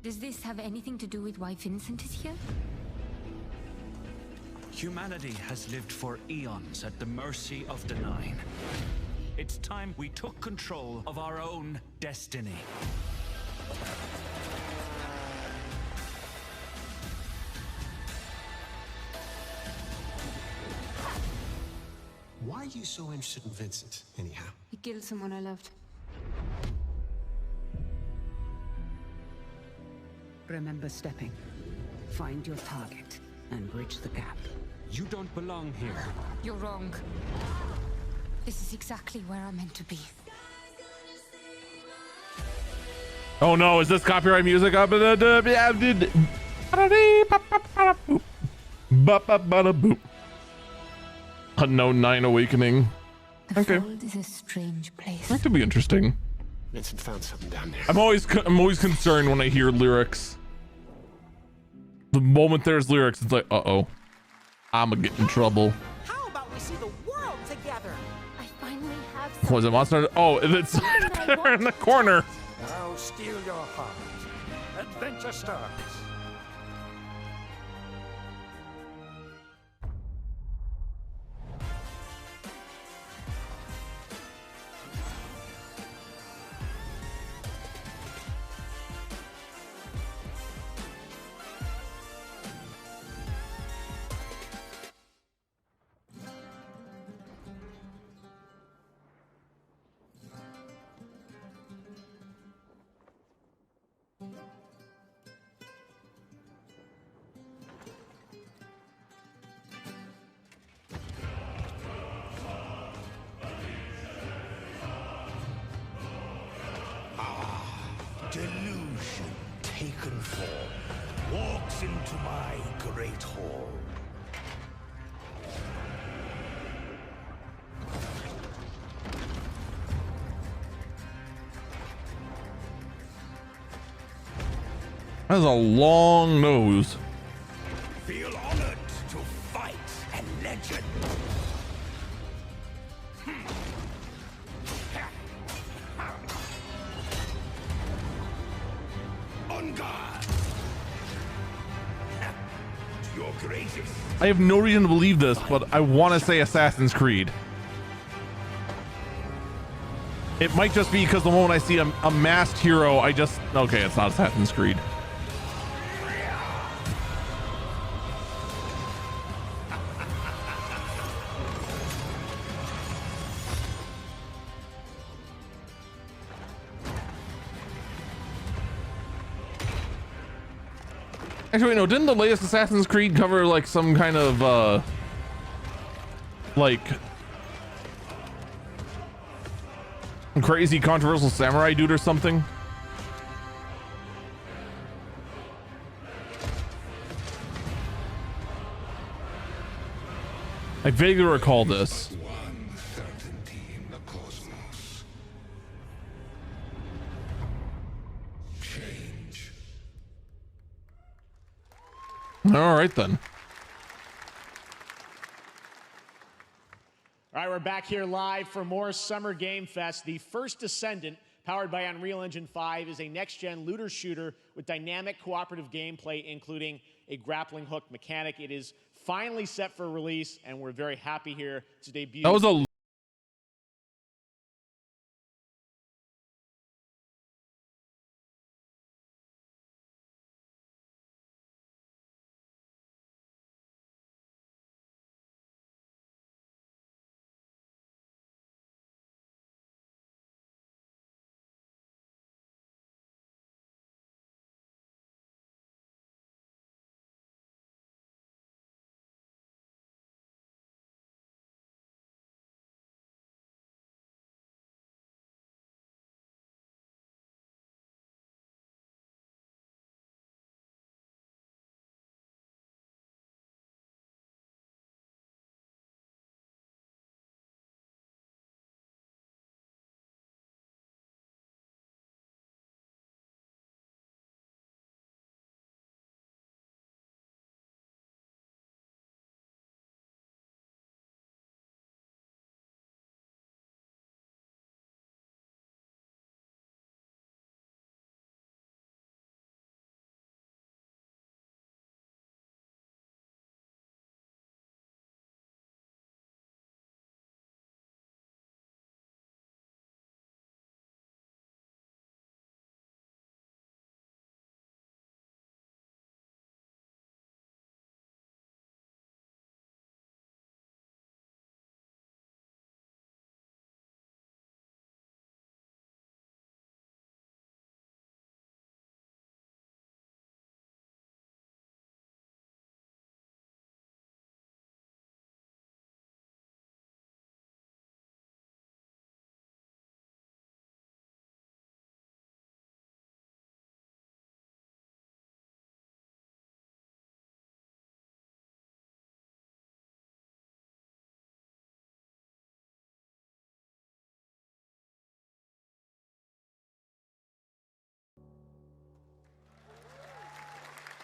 Does this have anything to do with why Vincent is here? Humanity has lived for eons at the mercy of the Nine. It's time we took control of our own destiny. Why are you so interested in Vincent, anyhow? He killed someone I loved. Remember stepping. Find your target and bridge the gap. You don't belong here. You're wrong. This is exactly where I'm meant to be. Oh no, is this copyright music? Unknown 9 Awakening. The fold is a strange place. That could be interesting. Vincent found something down there. I'm always concerned when I hear lyrics. The moment there's lyrics, it's like, uh-oh, I'ma get in trouble. How about we see the world together? I finally have Was it monster? Oh, it's there in the corner. Now steal your heart. Adventure starts. Falcon form walks into my great hall. That is a long nose. Feel honored to fight a legend. On guard. Your greatest. I have no reason to believe this, but I want to say Assassin's Creed. It might just be because the moment I see a masked hero, okay, it's not Assassin's Creed. Actually, no, didn't the latest Assassin's Creed cover like some kind of like crazy controversial samurai dude or something? I vaguely recall this. All right, then. All right, we're back here live for more Summer Game Fest. The first Descendant, powered by Unreal Engine 5, is a next-gen looter shooter with dynamic cooperative gameplay, including a grappling hook mechanic. It is finally set for release, and we're very happy here to debut. That was a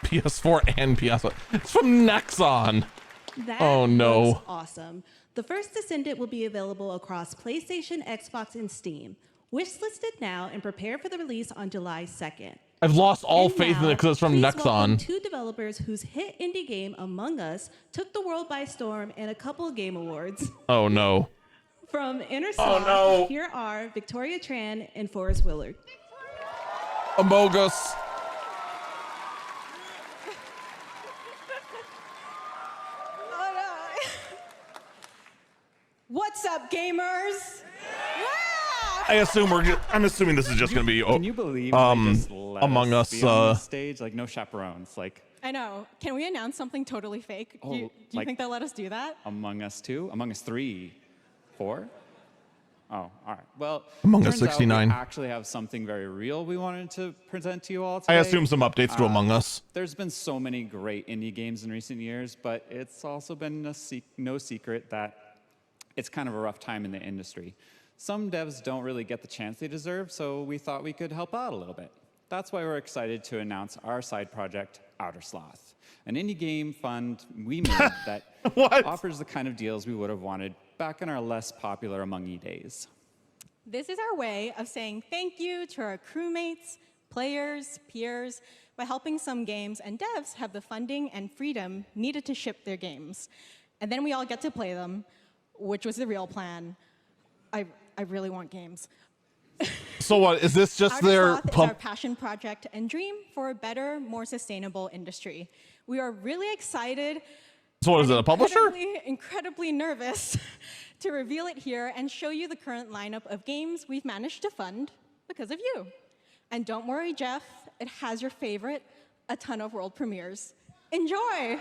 PS4 and PS1. It's from Nexon. That oh no. looks awesome. The first Descendant will be available across PlayStation, Xbox, and Steam. Wishlisted now and prepare for the release on July 2nd. I've lost all faith in it because it's from please welcome Nexon. two developers whose hit indie game Among Us took the world by storm and a couple of game awards. Oh no. From Innersoft, Oh, no. here are Victoria Tran and Forrest Willard. Among Us. What's up, gamers? I'm assuming this is just going to be Can you believe they just let Among Us be on this stage, like no chaperones, like I know. Can we announce something totally fake? Do you like- think they'll let us do that? Among Us 2, Among Us 3, 4? Oh, all right. Well, Among Us turns out 69. we actually have something very real we wanted to present to you all today. I assume some updates to Among Us. There's been so many great indie games in recent years, but it's also been no secret that it's kind of a rough time in the industry. Some devs don't really get the chance they deserve, so we thought we could help out a little bit. That's why we're excited to announce our side project, Outer Sloth, an indie game fund we made that offers the kind of deals we would have wanted back in our less popular Among E days. This is our way of saying thank you to our crewmates, players, peers, by helping some games and devs have the funding and freedom needed to ship their games. And then we all get to play them, which was the real plan. I really want games. So what, is this just Outer their Sloth is our passion project and dream for a better, more sustainable industry. We are really excited. So what is it, a publisher? Incredibly nervous to reveal it here and show you the current lineup of games we've managed to fund because of you. And don't worry, Jeff, it has your favorite, a ton of world premieres. Enjoy!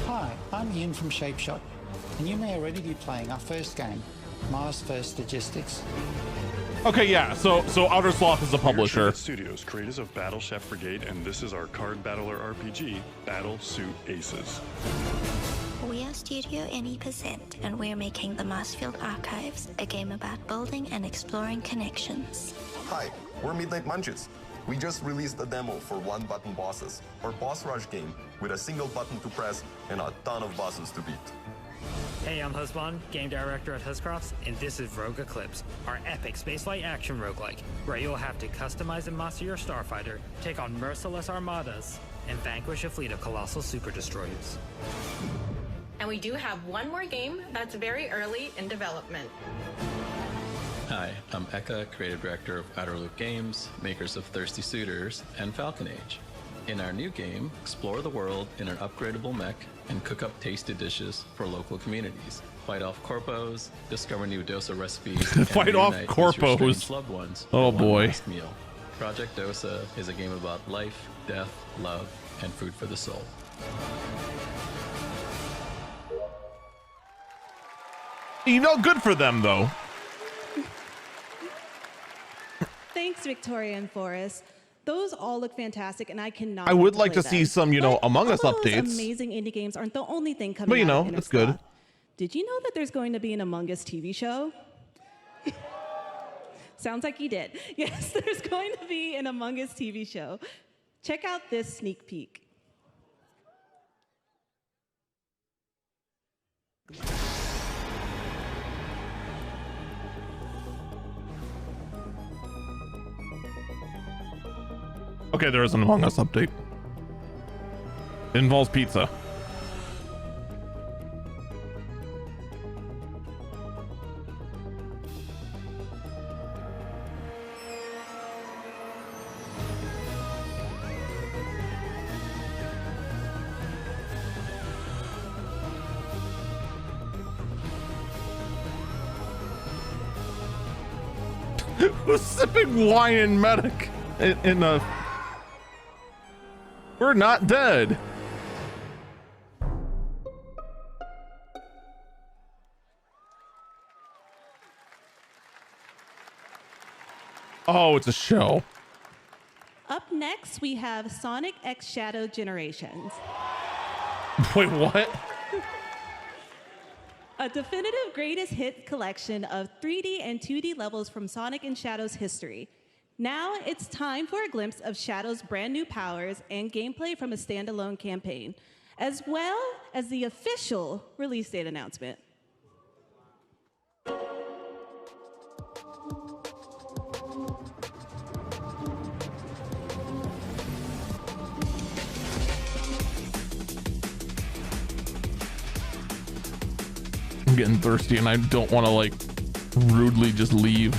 Hi, I'm Ian from Shapeshot, and you may already be playing our first game, Mars First Logistics. Okay, yeah, so Outer Sloth is the publisher. We're Studios, creators of Battle Chef Brigade, and this is our card battler RPG, Battle Suit Aces. We are Studio NE%, and we're making the Marsfield Archives, a game about building and exploring connections. Hi, we're Midnight Munches. We just released a demo for one-button bosses, our boss rush game with a single button to press and a ton of bosses to beat. Hey, I'm Husband, game director at Huscrofts, and this is Rogue Eclipse, our epic spaceflight action roguelike, where you'll have to customize and master your starfighter, take on merciless armadas, and vanquish a fleet of colossal super destroyers. And we do have one more game that's very early in development. Hi, I'm Eka, creative director of Outer Loop Games, makers of Thirsty Suitors and Falcon Age. In our new game, explore the world in an upgradable mech and cook up tasty dishes for local communities. Fight off corpos, discover new dosa recipes, and Fight off reunite with your corpos. strange loved ones Oh, for one boy. last meal. Project Dosa is a game about life, death, love, and food for the soul. You know, good for them, though. Thanks, Victoria and Forrest. Those all look fantastic, and I cannot. I would wait like to play see them. some, Among Us All those updates. amazing indie games aren't the only thing coming But, out of it's good. Intersloth. Did you know that there's going to be an Among Us TV show? Sounds like you did. Yes, there's going to be an Among Us TV show. Check out this sneak peek. Okay, there is an Among Us update. It involves pizza. Who's sipping wine in Medic in a... We're not dead. Oh, it's a show. Up next, we have Sonic X Shadow Generations. Wait, what? A definitive greatest hit collection of 3D and 2D levels from Sonic and Shadow's history. Now it's time for a glimpse of Shadow's brand new powers and gameplay from a standalone campaign, as well as the official release date announcement. I'm getting thirsty and I don't want to rudely just leave.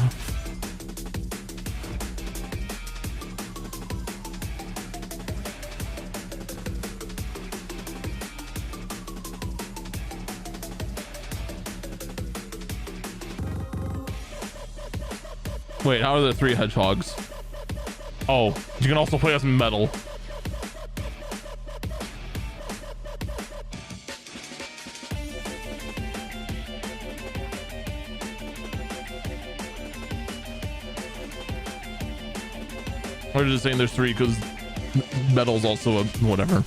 Wait, how are there 3 hedgehogs? Oh, you can also play as metal. Or just saying there's 3 because metal's also a whatever.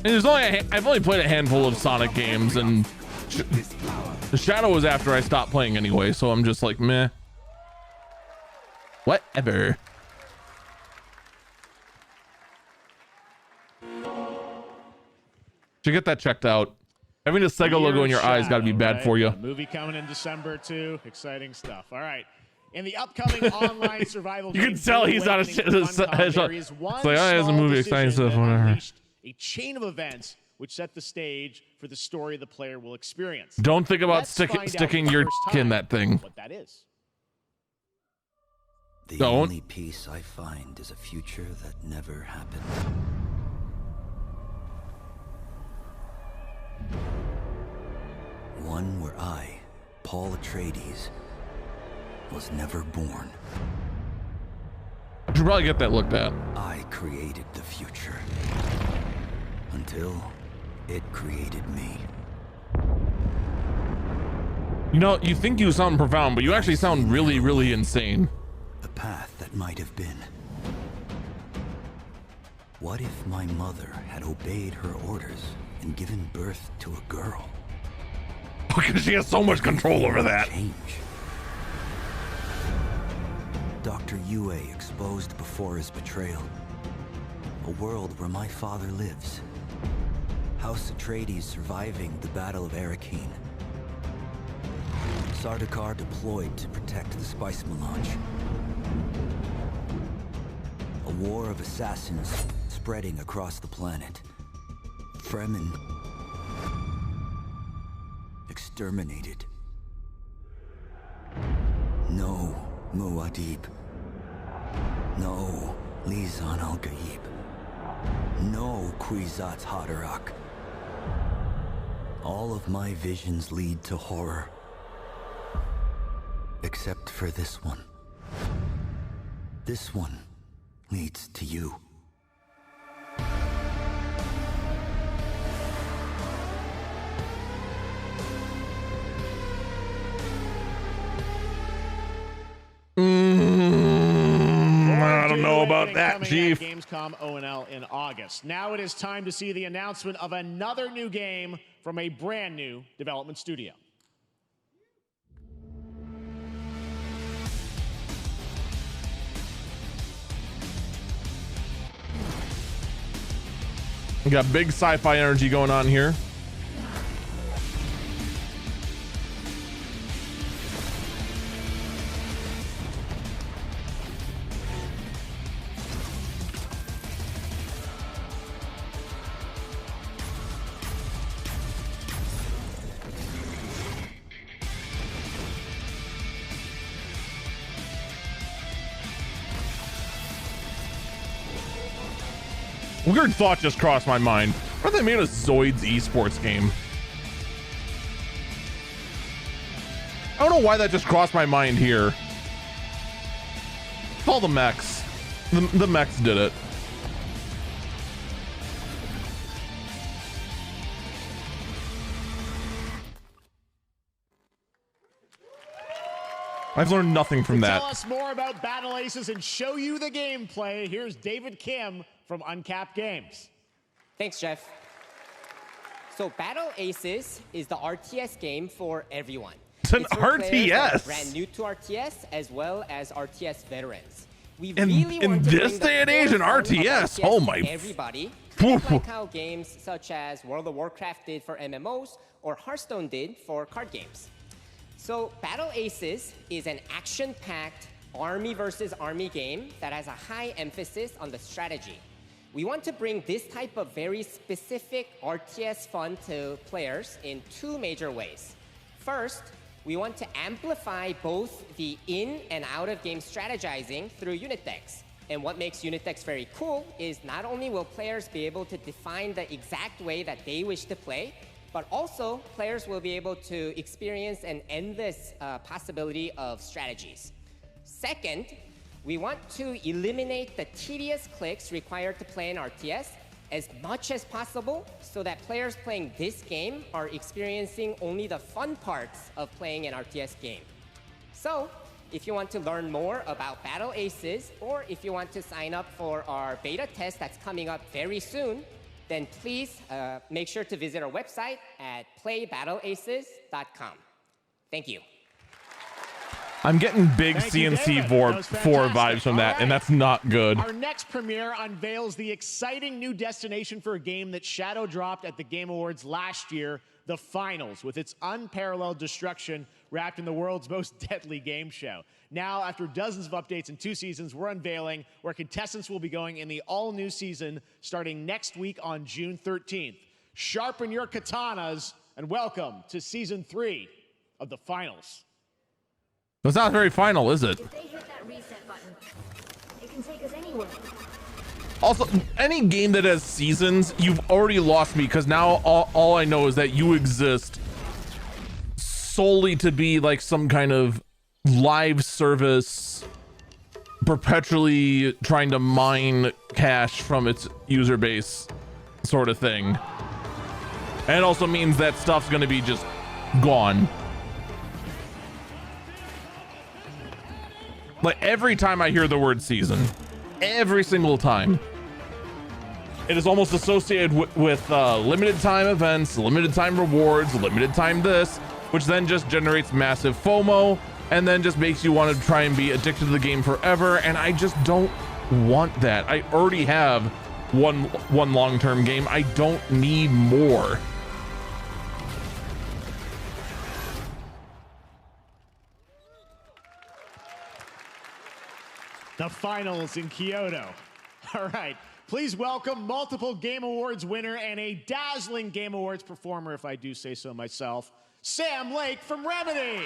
And there's only I've only played a handful of Sonic games, and the Shadow was after I stopped playing anyway, so I'm just like meh. Whatever. Should get that checked out. Having a Sega logo in your eyes got to be bad for you. Movie coming in December too. Exciting stuff. All right. In the upcoming online survival You game, can tell he's not a hedgehog. It's like, oh, yeah, it's a movie, exciting stuff, whatever. A chain of events which set the stage for the story the player will experience. Don't think about sticking your in that thing. What that is. The only peace I find is a future that never happened. One where I, Paul Atreides, was never born. You should probably get that looked at. I created the future. Until it created me. You know, you think you sound profound, but you actually sound really, really insane. A path that might have been. What if my mother had obeyed her orders and given birth to a girl? Because she has so much control over that. Change. Dr. Yue exposed before his betrayal. A world where my father lives. House Atreides surviving the Battle of Arrakeen. Sardaukar deployed to protect the spice melange. A war of assassins spreading across the planet. Fremen exterminated. No Muad'Dib. No Lisan al-Gaib. No Kwisatz Haderach. All of my visions lead to horror. Except for this one. This one leads to you. I don't know about that, Chief. Gamescom ONL in August. Now it is time to see the announcement of another new game from a brand new development studio. We got big sci-fi energy going on here. Weird thought just crossed my mind. What if they made a Zoids esports game? I don't know why that just crossed my mind here. It's all the mechs. The mechs did it. I've learned nothing from that. Tell us more about Battle Aces and show you the gameplay. Here's David Kim from Uncapped Games. Thanks, Jeff. So Battle Aces is the RTS game for everyone. It's an RTS. Brand new to RTS as well as RTS veterans. We In this day and age, an RTS. Oh my! Everybody, kind of like how games such as World of Warcraft did for MMOs or Hearthstone did for card games. So Battle Aces is an action-packed army versus army game that has a high emphasis on the strategy. We want to bring this type of very specific RTS fun to players in 2 major ways. First, we want to amplify both the in and out of game strategizing through unit decks. And what makes Unitex very cool is not only will players be able to define the exact way that they wish to play, but also players will be able to experience an endless possibility of strategies. Second, we want to eliminate the tedious clicks required to play an RTS as much as possible so that players playing this game are experiencing only the fun parts of playing an RTS game. So, if you want to learn more about Battle Aces, or if you want to sign up for our beta test that's coming up very soon, then please make sure to visit our website at playbattleaces.com. Thank you. I'm getting big CNC 4 vibes from that, and that's not good. Our next premiere unveils the exciting new destination for a game that Shadow dropped at the Game Awards last year, the Finals, with its unparalleled destruction wrapped in the world's most deadly game show. Now, after dozens of updates in 2 seasons, we're unveiling where contestants will be going in the all-new season starting next week on June 13th. Sharpen your katanas, and welcome to Season 3 of the Finals. It's not very final, is it? If they hit that reset button, it can take us anywhere. Also, any game that has seasons, you've already lost me, because now all I know is that you exist solely to be like some kind of live service, perpetually trying to mine cash from its user base sort of thing. And it also means that stuff's going to be just gone. Like every time I hear the word season, every single time, it is almost associated with limited time events, limited time rewards, limited time this, which then just generates massive FOMO and then just makes you want to try and be addicted to the game forever. And I just don't want that. I already have one long-term game. I don't need more. The Finals in Kyoto. All right, please welcome multiple Game Awards winner and a dazzling Game Awards performer, if I do say so myself, Sam Lake from Remedy.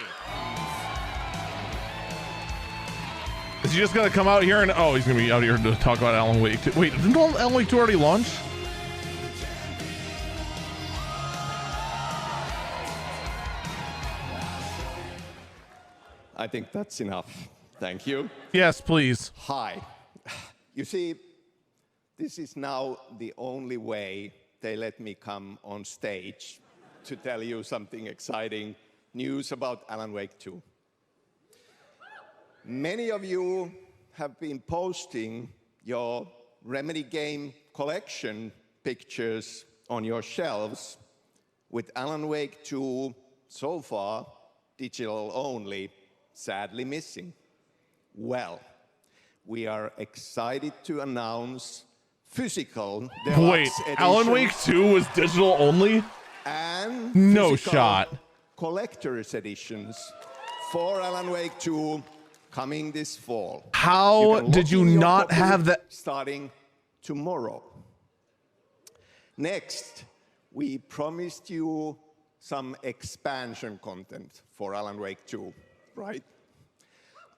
Is he just gonna come out here and he's gonna be out here to talk about Alan Wake 2. Wait, didn't Alan Wake 2 already launch? I think that's enough. Thank you. Yes, please. Hi. You see, this is now the only way they let me come on stage to tell you something exciting news about Alan Wake 2. Many of you have been posting your Remedy game collection pictures on your shelves with Alan Wake 2 so far digital only, sadly missing. Well, we are excited to announce physical deluxe Wait, Alan Wake 2 was digital only? And no shot. Collector's editions for Alan Wake 2 coming this fall. How did you not have that? Starting tomorrow. Next, we promised you some expansion content for Alan Wake 2, right?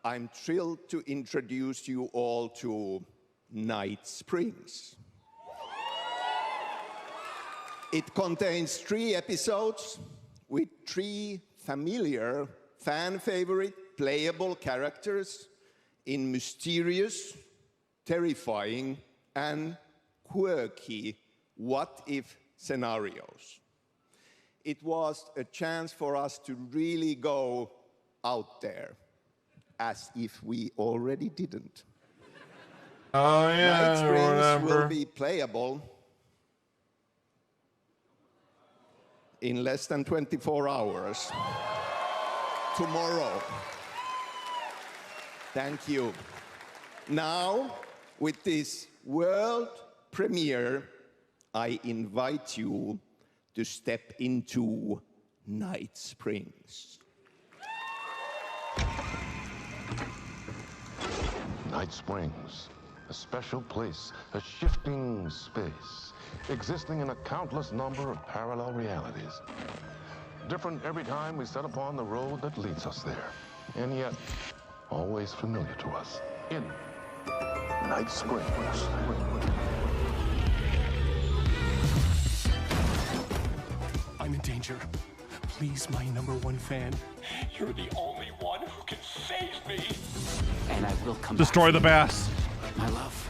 I'm thrilled to introduce you all to Night Springs. It contains 3 episodes with 3 familiar, fan-favorite, playable characters in mysterious, terrifying, and quirky what-if scenarios. It was a chance for us to really go out there, as if we already didn't. Oh yeah, Night Springs whatever. will be playable in less than 24 hours. Tomorrow. Thank you. Now, with this world premiere, I invite you to step into Night Springs. Night Springs, a special place, a shifting space, existing in a countless number of parallel realities. Different every time we set upon the road that leads us there, and yet always familiar to us. In Night Springs. I'm in danger. Please, my #1 fan. You're the only one who can save me. And I will come Destroy the bass. My love.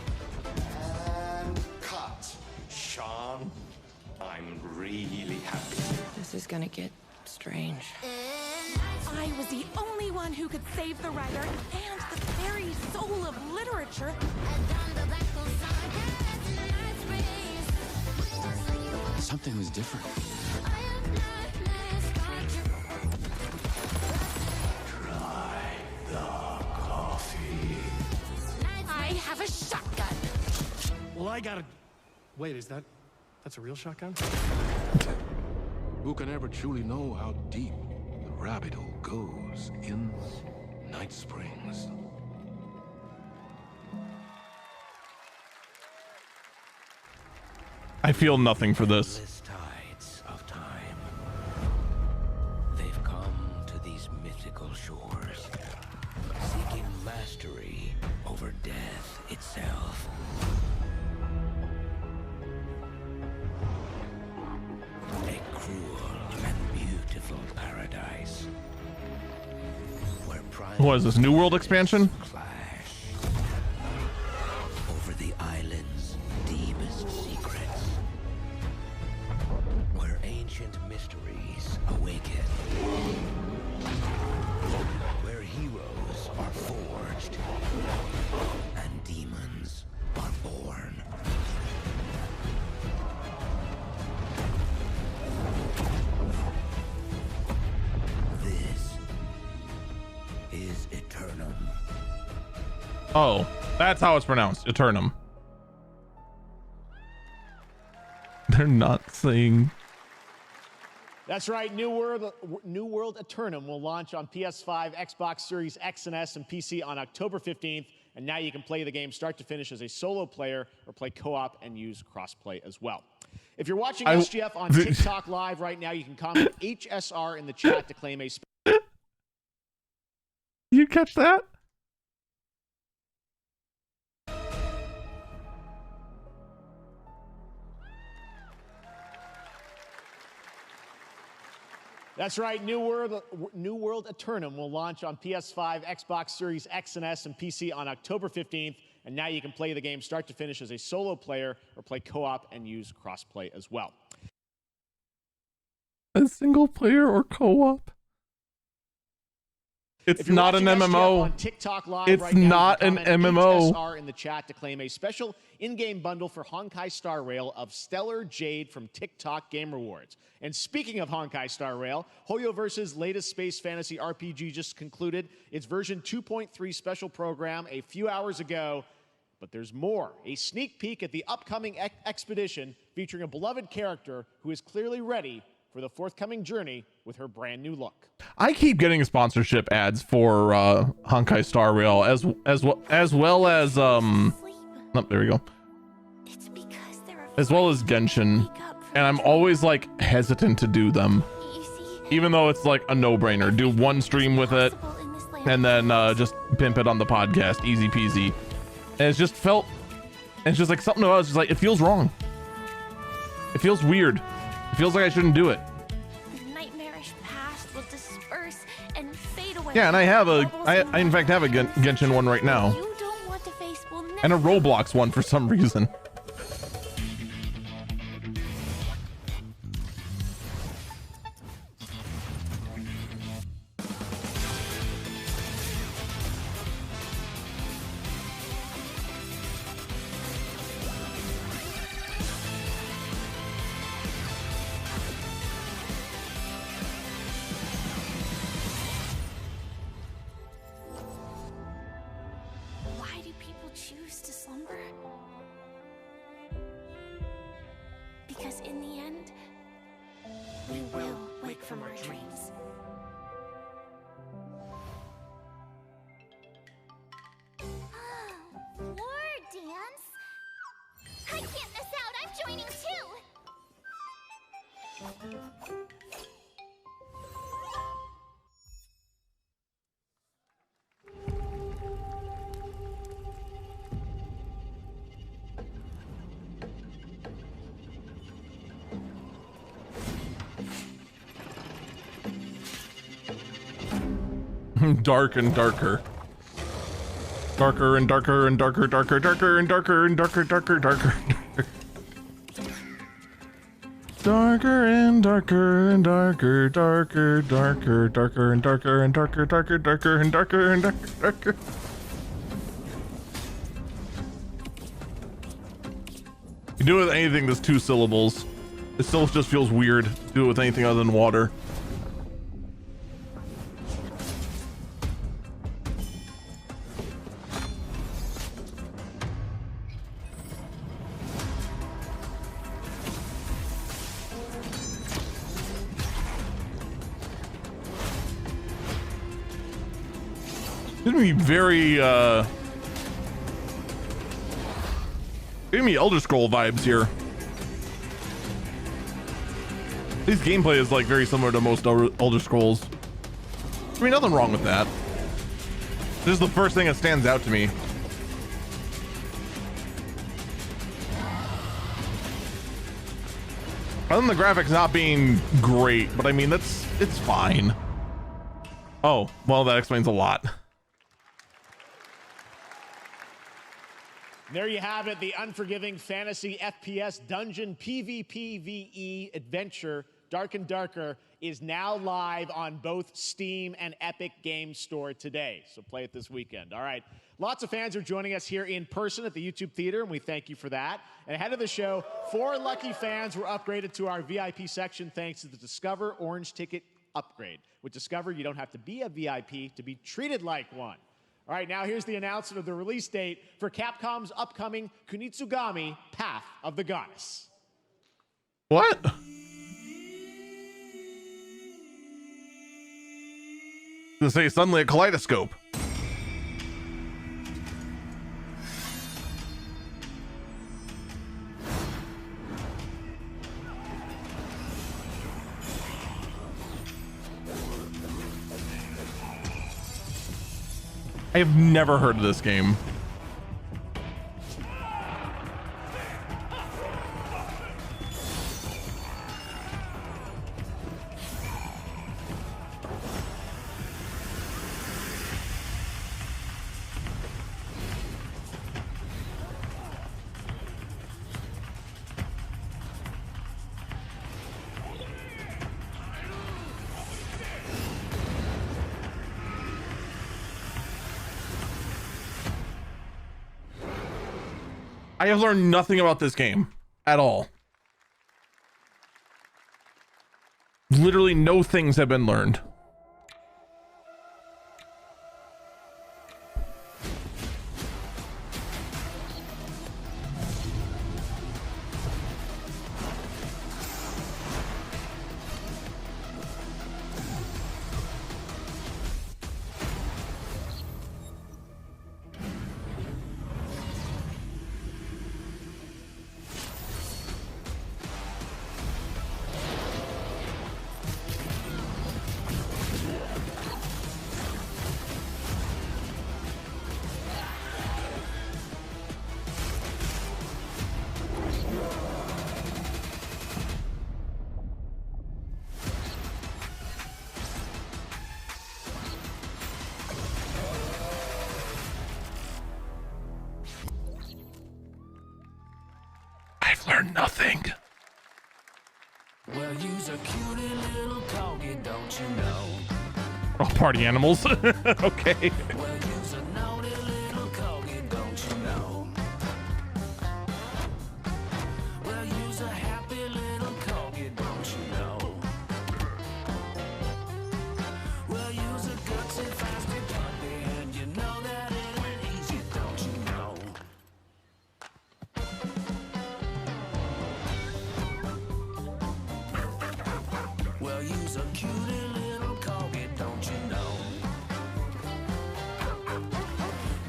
And cut. Sean, I'm really happy. This is gonna get strange. I was the only one who could save the writer and the very soul of literature. Something was different. Try the coffee. I have a shotgun. Well, I gotta... Wait, that's a real shotgun? Who can ever truly know how deep the rabbit hole goes in Night Springs? I feel nothing for this. Endless tides of time. They've come to these mythical shores, seeking mastery over death itself. A cruel and beautiful paradise. Where What is this, New World expansion? over the island's deepest secrets, where ancient mysteries awaken, where heroes are forged and demons are born. This is Eternum. Oh, that's how it's pronounced. Eternum. They're not saying. That's right. New World Eternum will launch on PS5, Xbox Series X and S, and PC on October 15th. And now you can play the game start to finish as a solo player or play co-op and use crossplay as well. If you're watching SGF on TikTok Live right now, you can comment HSR in the chat to claim a... You catch that? That's right. New World Eternum will launch on PS5, Xbox Series X and S, and PC on October 15th. And now you can play the game start to finish as a solo player or play co-op and use crossplay as well. A single player or co-op? It's not an MMO. On TikTok Live it's right now, not an MMO. HSR in the chat to claim a special in-game bundle for Honkai Star Rail of Stellar Jade from TikTok Game Rewards. And speaking of Honkai Star Rail, Hoyoverse's latest space fantasy RPG just concluded its version 2.3 special program a few hours ago. But there's more. A sneak peek at the upcoming expedition featuring a beloved character who is clearly ready for the forthcoming journey with her brand new look. I keep getting sponsorship ads for Honkai Star Rail as well as oh, there we go. As well as Genshin, and I'm always like hesitant to do them, even though it's like a no-brainer. Do one stream with it, and then just pimp it on the podcast, easy peasy. And it's just like something about it's just like it feels wrong. It feels weird. It feels like I shouldn't do it. The nightmarish past will disperse and fade away. Yeah, and I have I in fact have a Genshin one right now. You don't want to face will never And a Roblox one for some reason. Why do people choose to slumber? Because in the end, we will wake from our dreams. War dance? I can't miss out. I'm joining too. Dark and darker. Darker and darker and darker, darker, darker and darker and darker, darker, darker. Darker and darker and darker, darker, darker, darker and darker and darker, darker, darker and darker and darker, darker. You do it with anything that's 2 syllables. It still just feels weird. Do it with anything other than water. It's gonna be very, give me Elder Scroll vibes here. This gameplay is like very similar to most Elder Scrolls. I mean, nothing wrong with that. This is the first thing that stands out to me. Other than the graphics not being great, but I mean, it's fine. Oh, well, that explains a lot. There you have it, the unforgiving fantasy FPS dungeon PvPvE adventure, Dark and Darker, is now live on both Steam and Epic Games Store today. So play it this weekend. All right. Lots of fans are joining us here in person at the YouTube Theater, and we thank you for that. And ahead of the show, 4 lucky fans were upgraded to our VIP section thanks to the Discover Orange Ticket upgrade. With Discover, you don't have to be a VIP to be treated like one. All right, now here's the announcement of the release date for Capcom's upcoming Kunitsugami Path of the Goddess. What? Gonna say suddenly a kaleidoscope. I have never heard of this game. I have learned nothing about this game at all. Literally no things have been learned. Learn nothing. Well, you's a cutie little corgi, don't you know? Oh, party animals. Okay. Well, you's a naughty little corgi, don't you know? Well, you's a happy little corgi, don't you know? Well, you's a gutsy, feisty puppy, and you know that it ain't easy, don't you know? Well, you's a cutie little corgi, don't you know?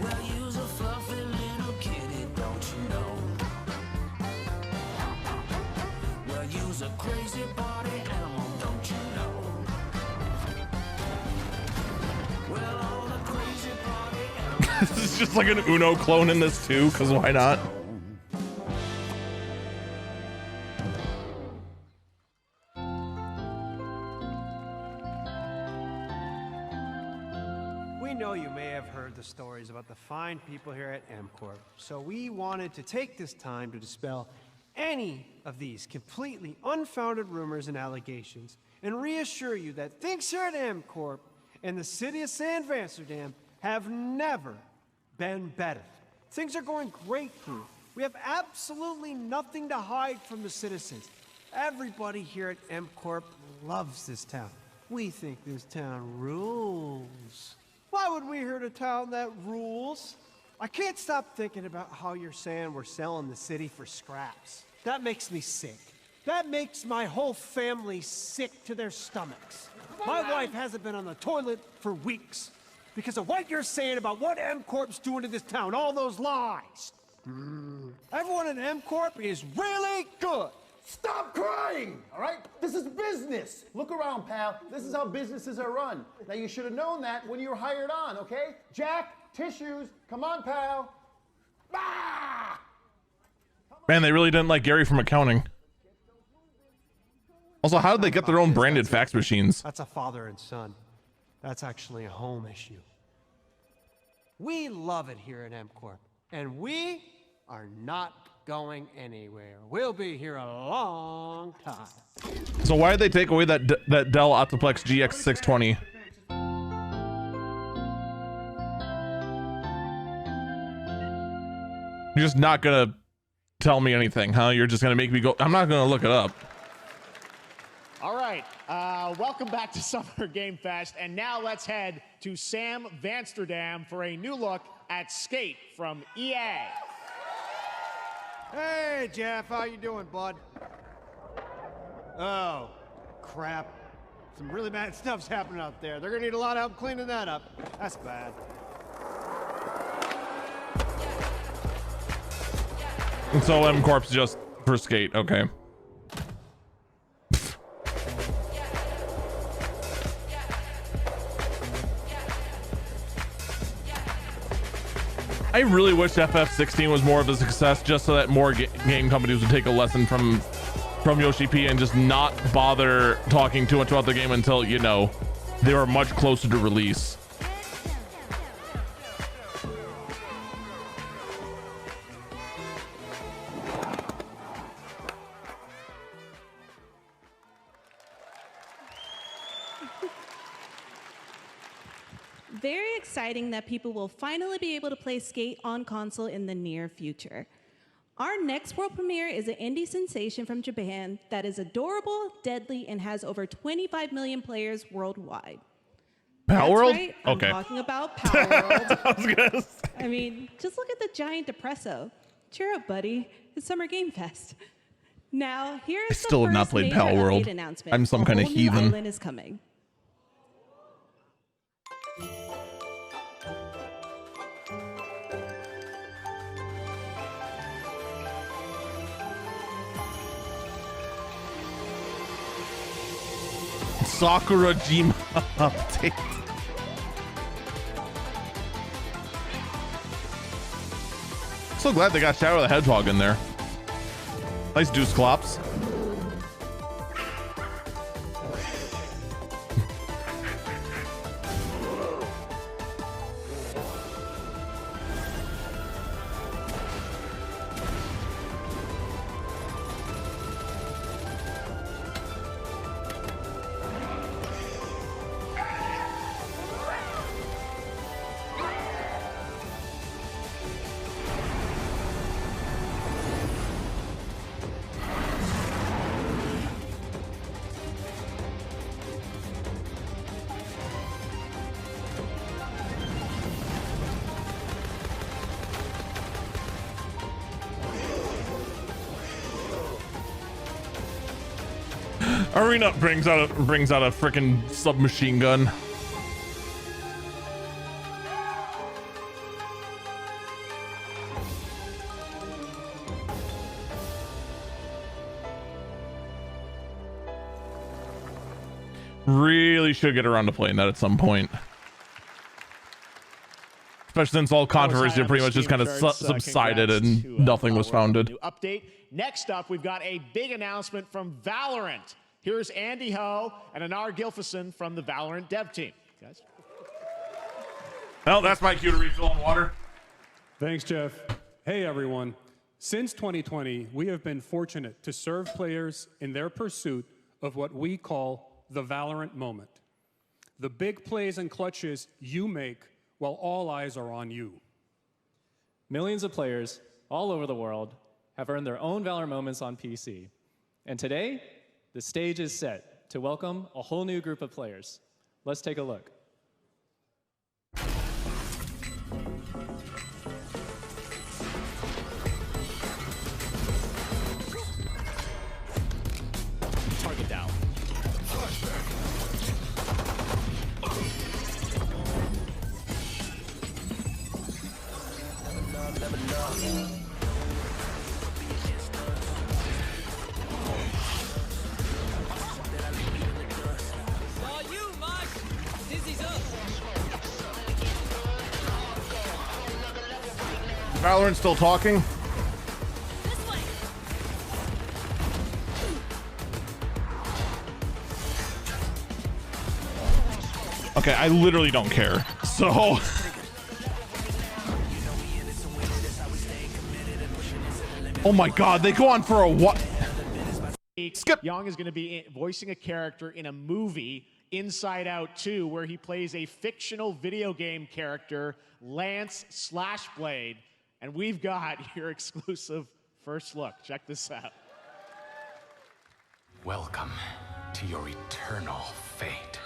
Well, you's a fluffy little kitty, don't you know? Well, you's a crazy party animal, don't you know? Well, all the crazy party animals. This is just like an Uno clone in this too, because why not? fine people here at MCorp. So we wanted to take this time to dispel any of these completely unfounded rumors and allegations and reassure you that things here at MCorp and the city of San Amsterdam have never been better. Things are going great here. We have absolutely nothing to hide from the citizens. Everybody here at MCorp loves this town. We think this town rules. Why would we hurt a town that rules? I can't stop thinking about how you're saying we're selling the city for scraps. That makes me sick. That makes my whole family sick to their stomachs. My wife hasn't been on the toilet for weeks because of what you're saying about what MCorp's doing to this town, all those lies. Everyone in MCorp is really good. Stop crying, all right? This is business. Look around, pal. This is how businesses are run. Now, you should have known that when you were hired on, okay? Jack, tissues. Come on, pal. Ah! Man, they really didn't like Gary from accounting. Also, how did they get their own branded fax machines? That's a father and son. That's actually a home issue. We love it here at MCorp, and we are not going anywhere. We'll be here a long time. So why did they take away that Dell Optiplex GX620? You're just not gonna tell me anything, huh? You're just gonna make me go. I'm not gonna look it up. All right, welcome back to Summer Game Fest, and now let's head to Sam Vansterdam for a new look at Skate from EA. Hey, Jeff, how you doing, bud? Oh, crap. Some really bad stuff's happening out there. They're gonna need a lot of help cleaning that up. That's bad. And so MCorp's just for Skate, okay. I really wish FF16 was more of a success, just so that more game companies would take a lesson from Yoshi P and just not bother talking too much about the game until, you know, they were much closer to release. Very exciting that people will finally be able to play Skate on console in the near future. Our next world premiere is an indie sensation from Japan that is adorable, deadly, and has over 25 million players worldwide. Power World? Right, okay. I'm talking about Power World. I was gonna say. I mean, just look at the giant depresso. Cheer up, buddy. It's Summer Game Fest. Now, here's I still have not played Power World. I'm some kind of heathen. Island is coming. Sakurajima update. So glad they got Shadow the Hedgehog in there. Nice Deuce Clops. Arena brings out a freaking submachine gun. Really should get around to playing that at some point. Especially since all controversy pretty much just kind of subsided and nothing was founded. New update. Next up, we've got a big announcement from Valorant. Here's Andy Ho and Anar Gilfison from the Valorant dev team. Guys. Well, that's my cue to refill on water. Thanks, Jeff. Hey, everyone. Since 2020, we have been fortunate to serve players in their pursuit of what we call the Valorant moment. The big plays and clutches you make while all eyes are on you. Millions of players all over the world have earned their own Valorant moments on PC. And today, the stage is set to welcome a whole new group of players. Let's take a look. Target down. Valorant still talking? Okay, I literally don't care. So oh my god, they go on for a what? Skip. Young is going to be voicing a character in a movie, Inside Out 2, where he plays a fictional video game character, Lance Slashblade. And we've got your exclusive first look. Check this out. Welcome to your eternal fate.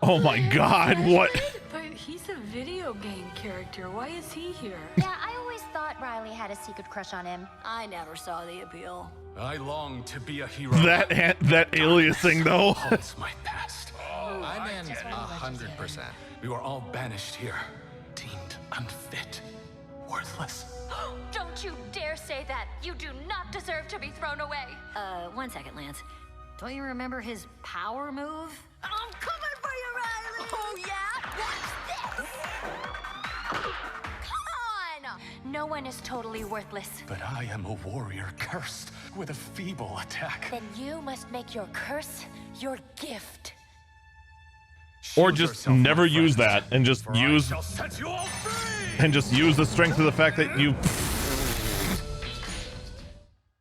Oh my god, what? But he's a video game character. Why is he here? Yeah, I always thought Riley had a secret crush on him. I never saw the appeal. I long to be a hero. That aliasing though. Haunts my past. I'm in 100%. We were all banished here, deemed unfit, worthless. Don't you dare say that. You do not deserve to be thrown away. 1 second, Lance. Don't you remember his power move? I'm coming for you, Riley! Oh, yeah? Watch this! Come on! No one is totally worthless. But I am a warrior cursed with a feeble attack. Then you must make your curse your gift. Or just never use that and just use the strength of the fact that you.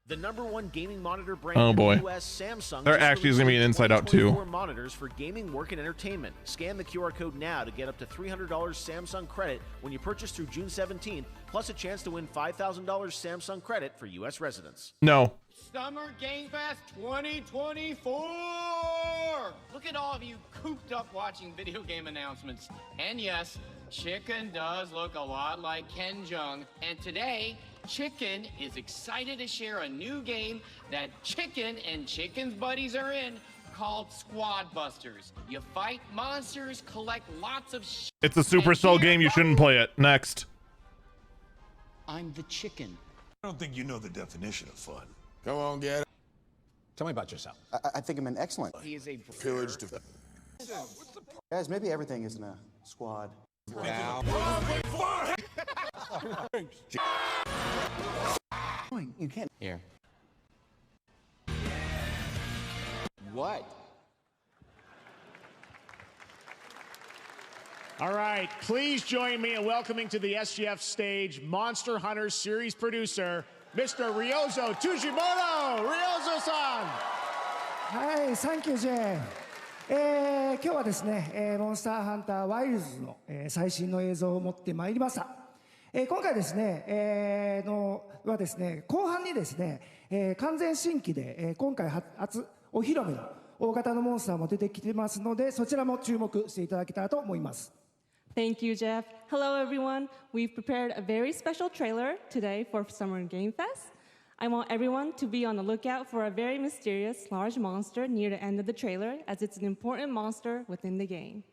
The #1 gaming monitor brand Oh boy. in the US, Samsung. There actually is gonna be an Inside Out 2. 24 monitors for gaming, work, and entertainment. Scan the QR code now to get up to $300 Samsung credit when you purchase through June 17th, plus a chance to win $5,000 Samsung credit for US residents. No. Summer Game Fest 2024! Look at all of you cooped up watching video game announcements. And yes, Chicken does look a lot like Ken Jeong. And today, Chicken is excited to share a new game that Chicken and Chicken's buddies are in called Squad Busters. You fight monsters, collect lots of It's a Supercell game. You shouldn't play it. Next. I'm the Chicken. I don't think you know the definition of fun. Come on, get it. Tell me about yourself. I think I'm an excellent. He is a Pillaged. Guys, maybe everything isn't a squad. Wow. You can't. Here. What? All right, please join me in welcoming to the SGF stage Monster Hunter series producer, Mr. Ryozo Tujimoto! Ryozo-san! はい、サンキュージェ今日はですね、モンスターハンターワイルズの、最新の映像を持ってまいりました。今回ですね、はですね、後半にですね、完全新規で、今回初お披露目の大型のモンスターも出てきてますので、そちらも注目していただけたらと思います。Thank you, Jeff. Hello, everyone. We've prepared a very special trailer today for Summer Game Fest. I want everyone to be on the lookout for a very mysterious large monster near the end of the trailer, as it's an important monster within the game.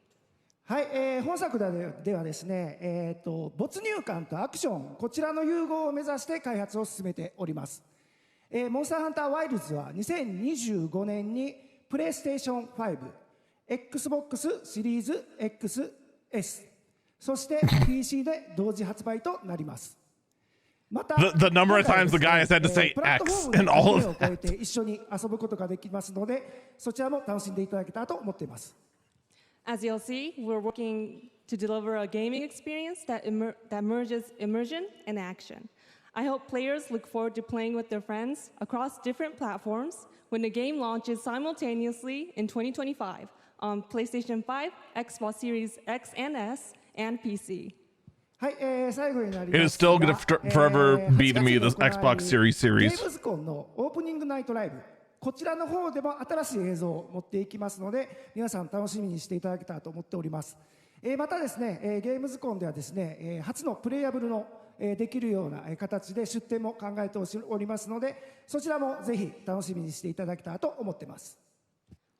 はい、本作ではですね、没入感とアクション、こちらの融合を目指して開発を進めております。モンスターハンターワイルズは2025年にプレイステーション5、Xbox シリーズ XS、そして PC で同時発売となります。The number of times the guy has had to say X and all of that. 一緒に遊ぶことができますので、そちらも楽しんでいただけたらと思っています。As you'll see, we're working to deliver a gaming experience that merges immersion and action. I hope players look forward to playing with their friends across different platforms when the game launches simultaneously in 2025 on PlayStation 5, Xbox Series X and S, and PC. It is still going to forever be to me the Xbox Series series. ゲームズコンのオープニングナイトライブ、こちらの方でも新しい映像を持っていきますので、皆さん楽しみにしていただけたらと思っております。またですね、ゲームズコンではですね、初のプレイヤブルのできるような形で出展も考えておりますので、そちらもぜひ楽しみにしていただけたらと思っています。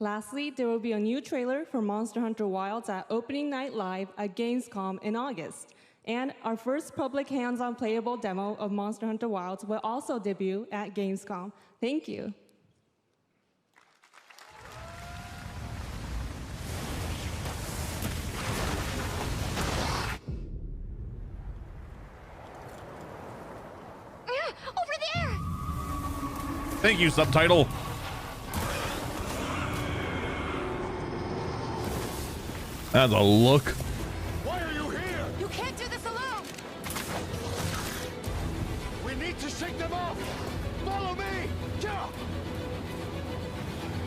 Lastly, there will be a new trailer for Monster Hunter Wilds at Opening Night Live at Gamescom in August. And our first public hands-on playable demo of Monster Hunter Wilds will also debut at Gamescom. Thank you. Over there! Thank you, subtitle. That's a look. Why are you here? You can't do this alone! We need to shake them off! Follow me! Yeah!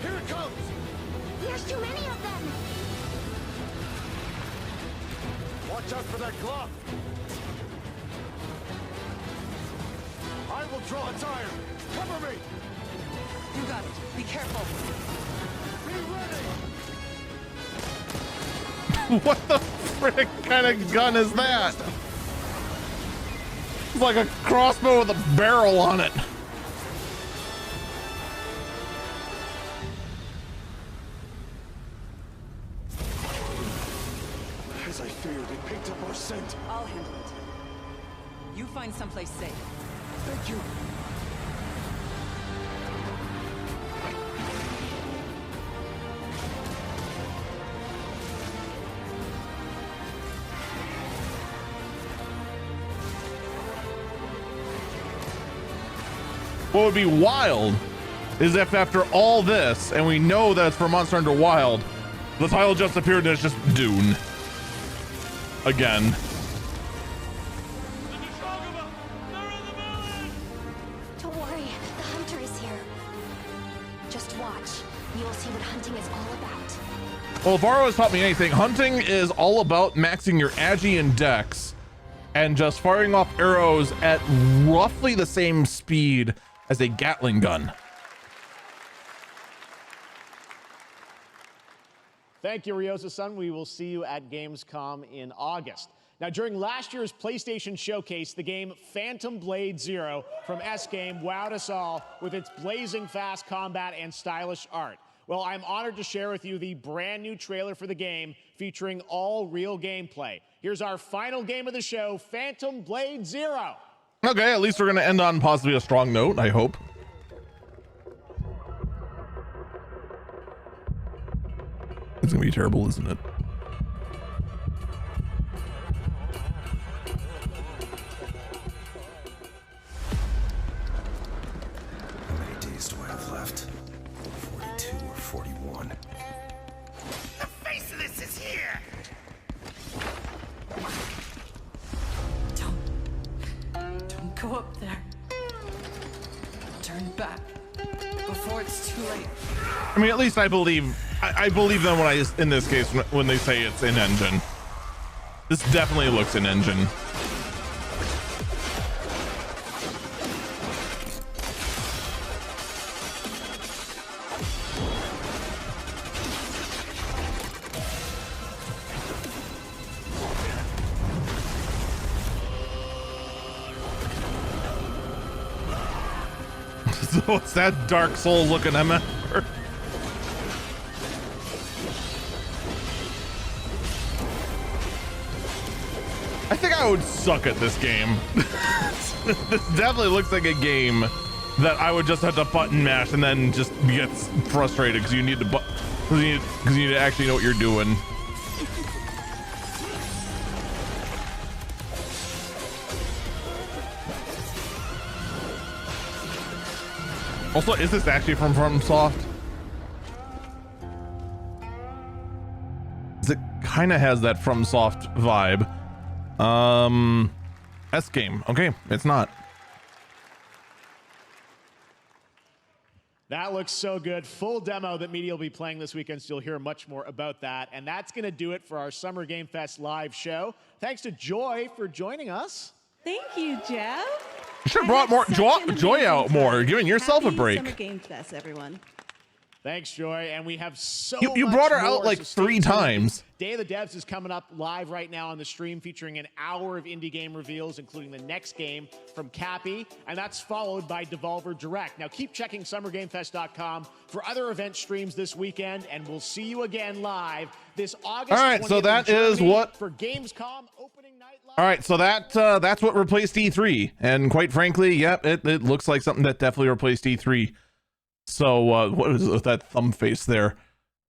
Here it comes! There's too many of them! Watch out for that glove! I will draw its iron! Cover me! You got it. Be careful. Be ready! What the frick kind of gun is that? It's like a crossbow with a barrel on it. As I feared, it picked up our scent. I'll handle it. You find someplace safe. Thank you. What would be wild is if after all this, and we know that it's for Monster Hunter Wild, the title just appeared and it's just Dune. Again. Don't worry, the hunter is here. Just watch. You'll see what hunting is all about. Well, if Varo has taught me anything, hunting is all about maxing your agi and dex and just firing off arrows at roughly the same speed as a Gatling gun. Thank you, Ryosa-san. We will see you at Gamescom in August. Now, during last year's PlayStation Showcase, the game Phantom Blade Zero from S-Game wowed us all with its blazing fast combat and stylish art. Well, I'm honored to share with you the brand new trailer for the game featuring all real gameplay. Here's our final game of the show, Phantom Blade Zero. Okay, at least we're going to end on possibly a strong note, I hope. It's going to be terrible, isn't it? How many days do I have left? 42 or 41? The face of this is here! Don't go up there. Turn back before it's too late. I mean, at least I believe them when in this case, when they say it's in engine. This definitely looks in engine. So what's that Dark Souls looking MF? I think I would suck at this game. This definitely looks like a game that I would just have to button mash and then just get frustrated because you need to because you need to actually know what you're doing. Also, is this actually from FromSoft? Is it kind of has that FromSoft vibe. S game. Okay, it's not. That looks so good. Full demo that media will be playing this weekend, so you'll hear much more about that. And that's going to do it for our Summer Game Fest live show. Thanks to Joy for joining us. Thank you, Jeff. You should have brought more Joy out more. You're giving yourself Happy a break. Summer Game Fest, everyone. Thanks, Joy. And we have so You much brought her more, out like so stay 3 tuned. times. Day of the Devs is coming up live right now on the stream, featuring an hour of indie game reveals, including the next game from Cappy, and that's followed by Devolver Direct. Now keep checking SummerGameFest.com for other event streams this weekend, and we'll see you again live this August. All right, so 20th that in is Germany what. for Gamescom opening night live. All right, so that's what replaced E3, and quite frankly, yep, it looks like something that definitely replaced E3. So what is it with that thumb face there?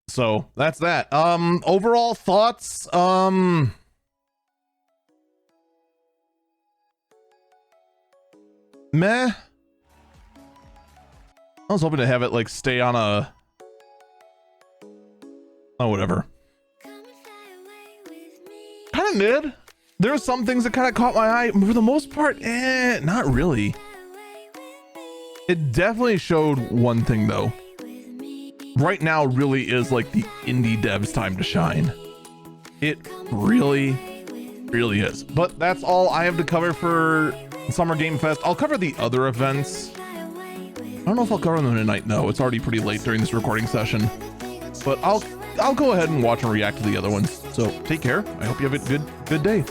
So that's that. Overall thoughts. Meh. I was hoping to have it like stay on a. Oh, whatever. Kind of mid. There were some things that kind of caught my eye. For the most part, not really. It definitely showed one thing though. Right now really is like the indie devs time to shine. It really is. But that's all I have to cover for Summer Game Fest. I'll cover the other events. I don't know if I'll cover them tonight though. It's already pretty late during this recording session. But I'll go ahead and watch and react to the other ones. So take care. I hope you have a good day.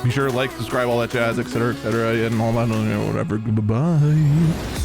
Be sure to like, subscribe, all that jazz, etc., and all that, whatever. Goodbye.